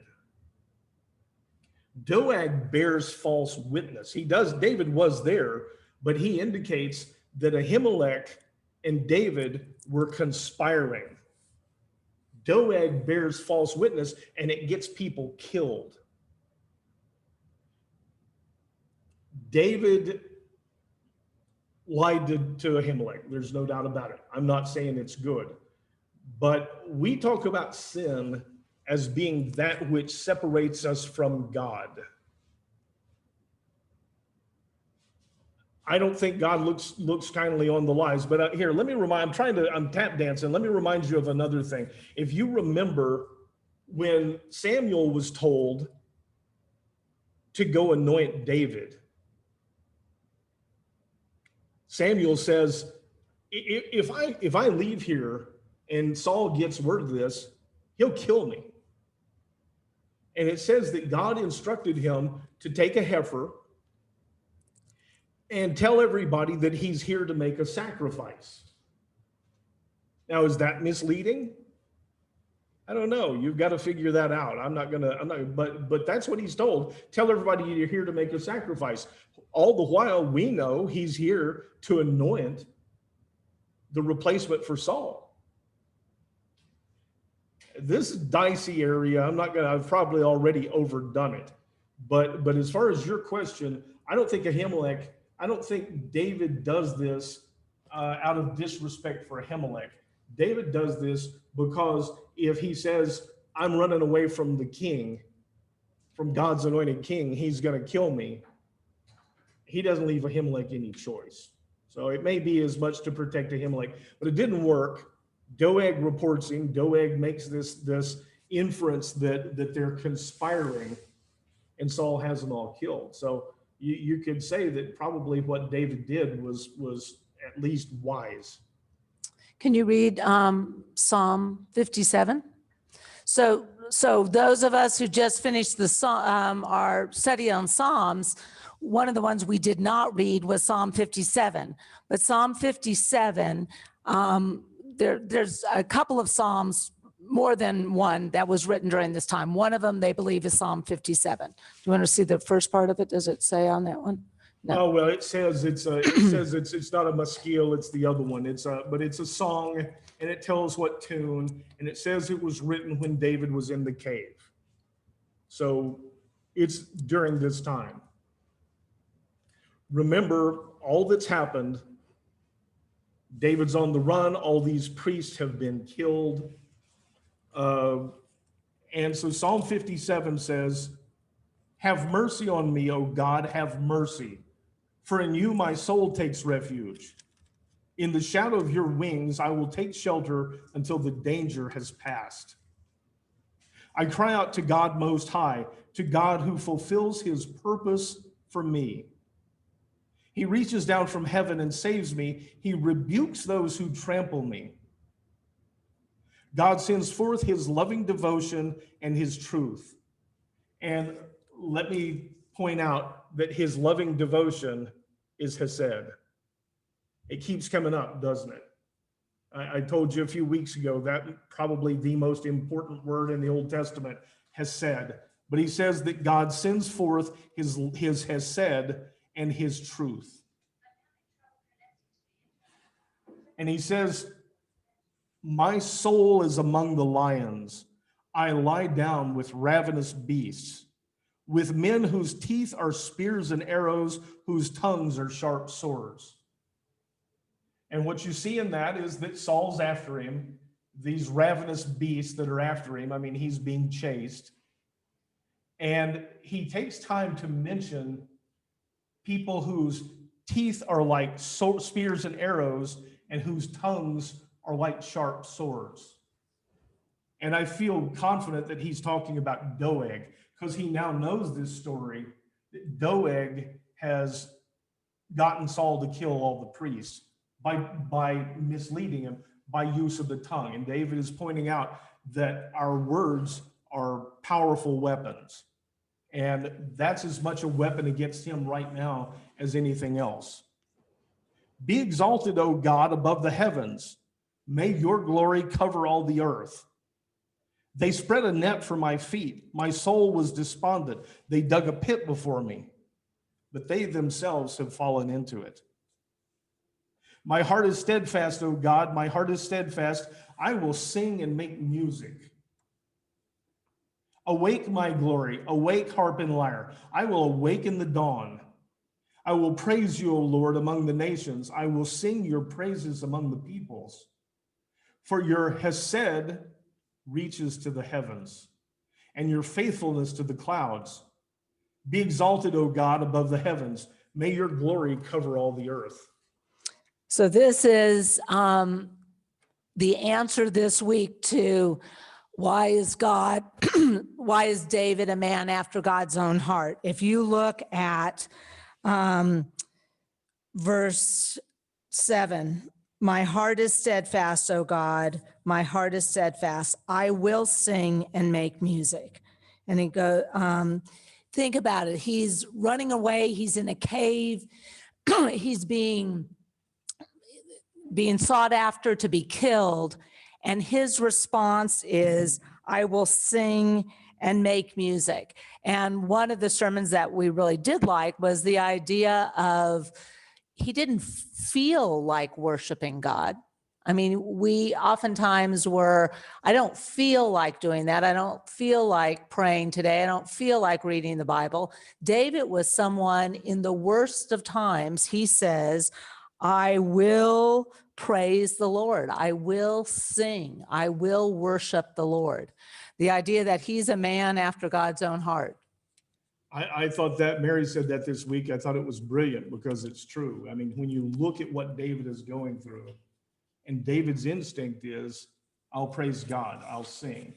Doeg bears false witness. David was there, but he indicates that Ahimelech and David were conspiring. Doeg bears false witness, and it gets people killed. David lied to Ahimelech. There's no doubt about it. I'm not saying it's good. But we talk about sin as being that which separates us from God. I don't think God looks kindly on the lies, but here, I'm tap dancing. Let me remind you of another thing. If you remember when Samuel was told to go anoint David, Samuel says, if I leave here and Saul gets word of this, he'll kill me. And it says that God instructed him to take a heifer and tell everybody that he's here to make a sacrifice. Now, is that misleading? I don't know. You've got to figure that out. But that's what he's told. Tell everybody you're here to make a sacrifice. All the while, we know he's here to anoint the replacement for Saul. This dicey area, I've probably already overdone it. But as far as your question, I don't think David does this out of disrespect for Ahimelech. David does this because if he says, I'm running away from the king, from God's anointed king, he's going to kill me, he doesn't leave Ahimelech any choice. So it may be as much to protect Ahimelech, but it didn't work. Doeg reports him. Doeg makes this inference that they're conspiring, and Saul has them all killed. So you could say that probably what David did was at least wise. Can you read Psalm 57? So those of us who just finished our study on Psalms, one of the ones we did not read was Psalm 57. But Psalm 57, there's a couple of Psalms, more than one, that was written during this time. One of them they believe is Psalm 57. Do you want to see the first part of it? Does it say on that one? No. Oh, well, it says it's not a maskil, it's the other one. But it's a song, and it tells what tune, and it says it was written when David was in the cave. So it's during this time. Remember all that's happened. David's on the run. All these priests have been killed. And so Psalm 57 says, "Have mercy on me, O God, have mercy. For in you my soul takes refuge. In the shadow of your wings, I will take shelter until the danger has passed. I cry out to God Most High, to God who fulfills his purpose for me. He reaches down from heaven and saves me. He rebukes those who trample me. God sends forth his loving devotion and his truth." And let me point out that his loving devotion is hesed. It keeps coming up, doesn't it? I told you a few weeks ago that probably the most important word in the Old Testament, hesed. But he says that God sends forth his hesed and his truth. And he says, "My soul is among the lions. I lie down with ravenous beasts, with men whose teeth are spears and arrows, whose tongues are sharp swords." And what you see in that is that Saul's after him, these ravenous beasts that are after him. I mean, he's being chased. And he takes time to mention people whose teeth are like spears and arrows and whose tongues are like sharp swords. And I feel confident that he's talking about Doeg, because he now knows this story, that Doeg has gotten Saul to kill all the priests by misleading him by use of the tongue. And David is pointing out that our words are powerful weapons. And that's as much a weapon against him right now as anything else. "Be exalted, O God, above the heavens. May your glory cover all the earth. They spread a net for my feet. My soul was despondent. They dug a pit before me, but they themselves have fallen into it. My heart is steadfast, O God, my heart is steadfast. I will sing and make music. Awake, my glory, awake, harp and lyre. I will awaken the dawn. I will praise you, O Lord, among the nations. I will sing your praises among the peoples. For your hesed reaches to the heavens, and your faithfulness to the clouds. Be exalted, O God, above the heavens. May your glory cover all the earth." So this is the answer this week to why is David a man after God's own heart? If you look at verse 7, "My heart is steadfast, O God, my heart is steadfast. I will sing and make music." And he goes, think about it. He's running away. He's in a cave. He's being sought after to be killed. And his response is, "I will sing and make music." And one of the sermons that we really did like was the idea of he didn't feel like worshiping God. I mean, we oftentimes I don't feel like doing that. I don't feel like praying today. I don't feel like reading the Bible. David was someone in the worst of times. He says, "I will praise the Lord. I will sing. I will worship the Lord." The idea that he's a man after God's own heart. I thought that Mary said that this week. I thought it was brilliant because it's true. I mean, when you look at what David is going through, and David's instinct is, "I'll praise God, I'll sing."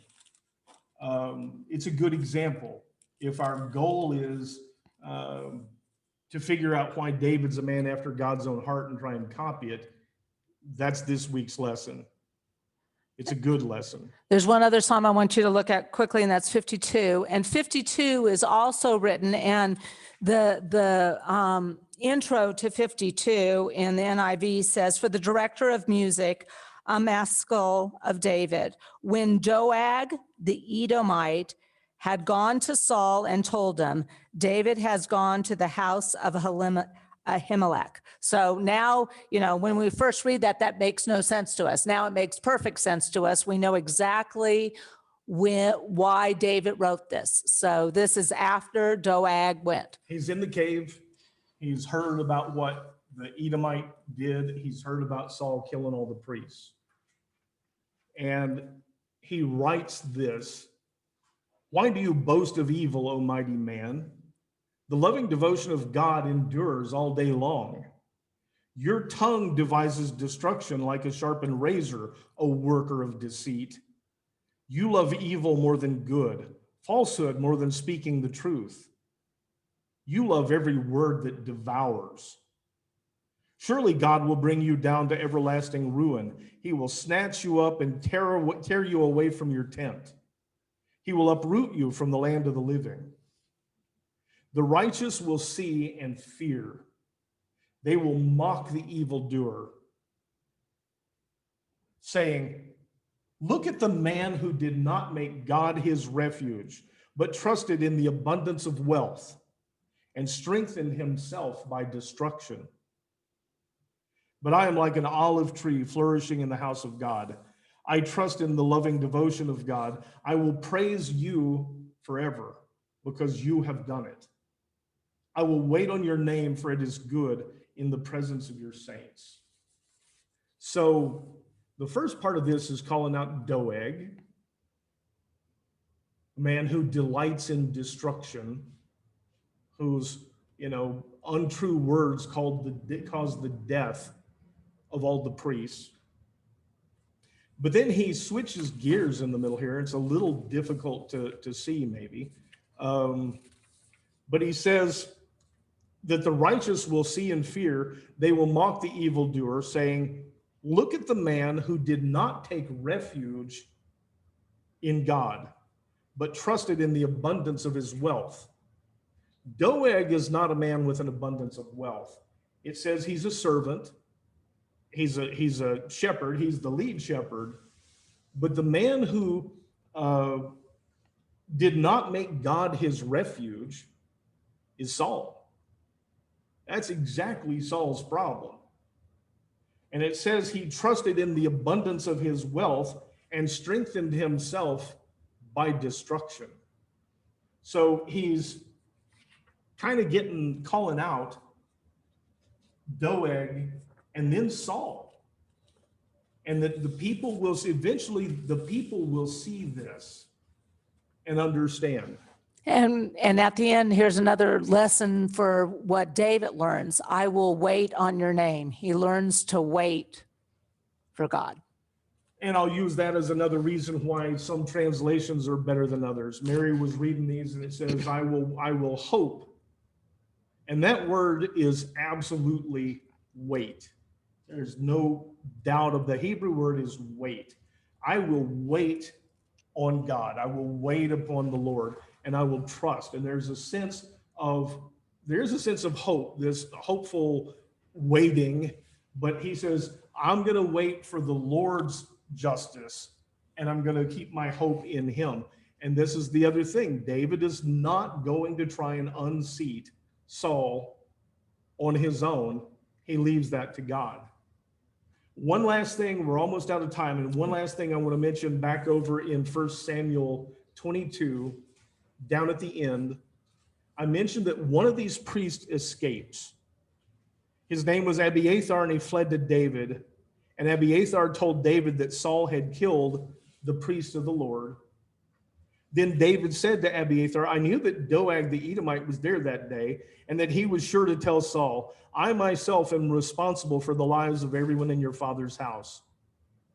It's a good example. If our goal is to figure out why David's a man after God's own heart and try and copy it, that's this week's lesson. It's a good lesson. There's one other psalm I want you to look at quickly, and that's 52. And 52 is also written, and the intro to 52 in the NIV says, for the director of music, a maskil of David, when Doeg the Edomite had gone to Saul and told him, David has gone to the house of Ahimelech. So now, when we first read that, that makes no sense to us. Now it makes perfect sense to us. We know exactly why David wrote this. So this is after Doeg went. He's in the cave. He's heard about what the Edomite did. He's heard about Saul killing all the priests. And he writes this, why do you boast of evil, O mighty man? The loving devotion of God endures all day long. Your tongue devises destruction like a sharpened razor, O worker of deceit. You love evil more than good, falsehood more than speaking the truth. You love every word that devours. Surely God will bring you down to everlasting ruin. He will snatch you up and tear you away from your tent. He will uproot you from the land of the living. The righteous will see and fear. They will mock the evildoer, saying, look at the man who did not make God his refuge, but trusted in the abundance of wealth and strengthened himself by destruction. But I am like an olive tree flourishing in the house of God. I trust in the loving devotion of God. I will praise you forever because you have done it. I will wait on your name, for it is good in the presence of your saints. So the first part of this is calling out Doeg, a man who delights in destruction, whose untrue words caused the death of all the priests. But then he switches gears in the middle here. It's a little difficult to see maybe. But he says that the righteous will see and fear. They will mock the evildoer, saying, look at the man who did not take refuge in God, but trusted in the abundance of his wealth. Doeg is not a man with an abundance of wealth. It says he's a servant. He's a shepherd. He's the lead shepherd. But the man who did not make God his refuge is Saul. That's exactly Saul's problem. And it says he trusted in the abundance of his wealth and strengthened himself by destruction. So he's kind of calling out Doeg and then Saul. And that the people will see this and understand. And at the end, here's another lesson for what David learns. I will wait on your name. He learns to wait for God. And I'll use that as another reason why some translations are better than others. Mary was reading these and it says, I will hope. And that word is absolutely wait. There's no doubt of the Hebrew word is wait. I will wait on God. I will wait upon the Lord and I will trust. And there's a sense of hope, this hopeful waiting. But he says, I'm going to wait for the Lord's justice and I'm going to keep my hope in him. And this is the other thing. David is not going to try and unseat Saul on his own. He leaves that to God. One last thing, we're almost out of time. And one last thing I want to mention back over in 1 Samuel 22, down at the end, I mentioned that one of these priests escapes. His name was Abiathar, and he fled to David. And Abiathar told David that Saul had killed the priest of the Lord. Then David said to Abiathar, I knew that Doeg the Edomite was there that day, and that he was sure to tell Saul, I myself am responsible for the lives of everyone in your father's house.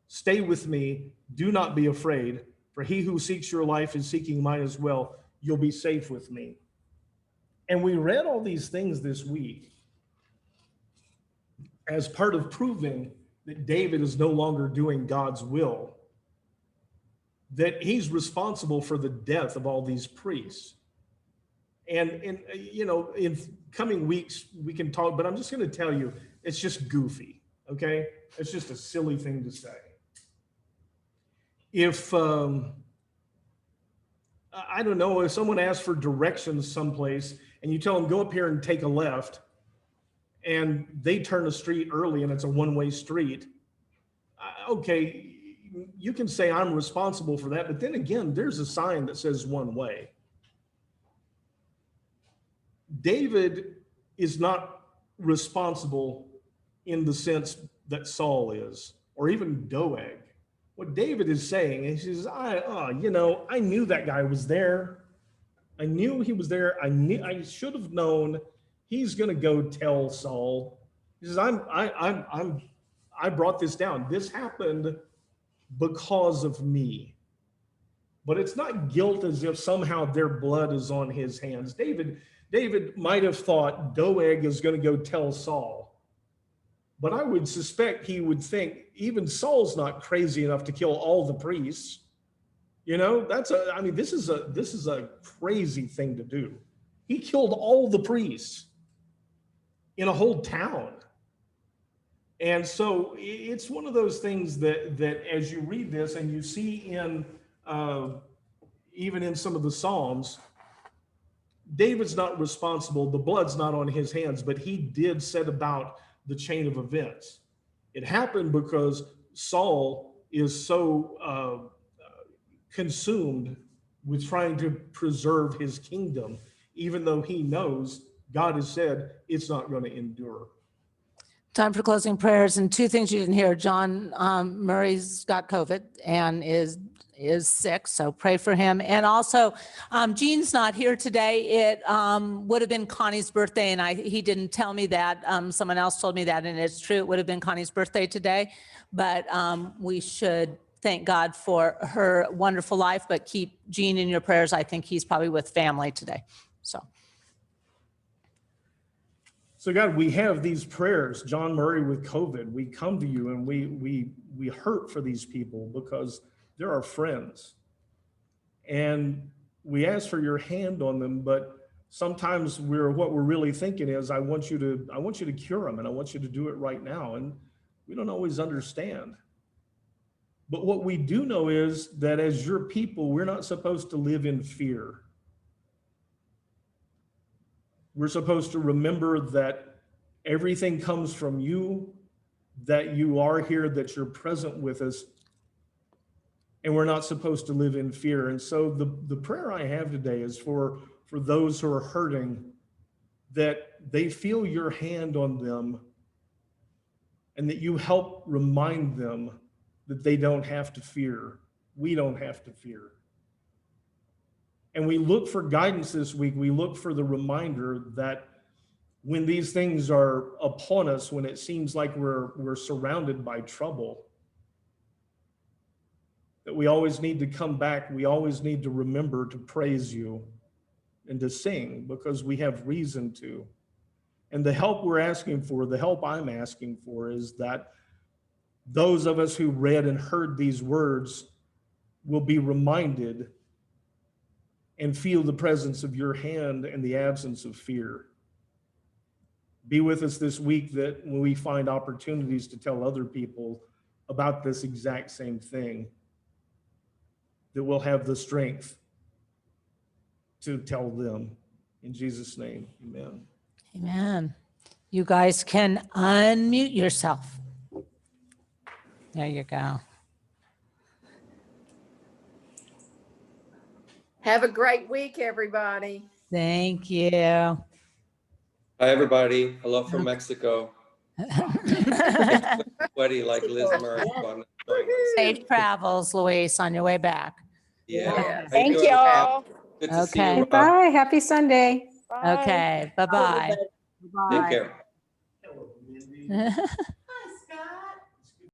Stay with me, do not be afraid, for he who seeks your life is seeking mine as well. You'll be safe with me. And we read all these things this week as part of proving that David is no longer doing God's will. that he's responsible for the death of all these priests. And in coming weeks, we can talk, but I'm just going to tell you, it's just goofy. Okay. It's just a silly thing to say. If, I don't know, if someone asks for directions someplace and you tell them, go up here and take a left, and they turn the street early and it's a one-way street, okay, you can say I'm responsible for that. But then again, there's a sign that says one way. David is not responsible in the sense that Saul is, or even Doeg. What David is saying is, he says, I knew that guy was there. I knew he was there. I should have known he's going to go tell Saul. He says, I brought this down. This happened because of me. But it's not guilt as if somehow their blood is on his hands. David might have thought Doeg is going to go tell Saul. But I would suspect he would think even Saul's not crazy enough to kill all the priests. This is a crazy thing to do. He killed all the priests in a whole town. And so it's one of those things that as you read this and you see in even in some of the Psalms, David's not responsible. The blood's not on his hands, but he did set about the chain of events. It happened because Saul is so consumed with trying to preserve his kingdom, even though he knows God has said it's not going to endure. Time for closing prayers, and two things you didn't hear. John Murray's got COVID and is sick, so pray for him. And also, Gene's not here today. It would have been Connie's birthday, and he didn't tell me that. Someone else told me that, and it's true. It would have been Connie's birthday today, but we should thank God for her wonderful life, but keep Gene in your prayers. I think he's probably with family today, so. So God, we have these prayers, John Murray with COVID. We come to you and we hurt for these people because they're our friends. And we ask for your hand on them, but sometimes what we're really thinking is, I want you to cure them and I want you to do it right now. And we don't always understand. But what we do know is that as your people, we're not supposed to live in fear. We're supposed to remember that everything comes from you, that you are here, that you're present with us, and we're not supposed to live in fear. And so the prayer I have today is for those who are hurting, that they feel your hand on them and that you help remind them that they don't have to fear. We don't have to fear. And we look for guidance this week. We look for the reminder that when these things are upon us, when it seems like we're surrounded by trouble, that we always need to come back. We always need to remember to praise you and to sing because we have reason to. And the help we're asking for, the help I'm asking for, is that those of us who read and heard these words will be reminded and feel the presence of your hand and the absence of fear. Be with us this week that when we find opportunities to tell other people about this exact same thing, that we'll have the strength to tell them. In Jesus' name, amen. Amen. You guys can unmute yourself. There you go. Have a great week, everybody. Thank you. Hi, everybody. Hello from Mexico. Sweaty like Liz Murray. Safe travels, Luis, on your way back. Yeah. Thank y'all. Good to see Okay. you. Bye. Happy Sunday. Okay. Bye-bye. Take care. Bye.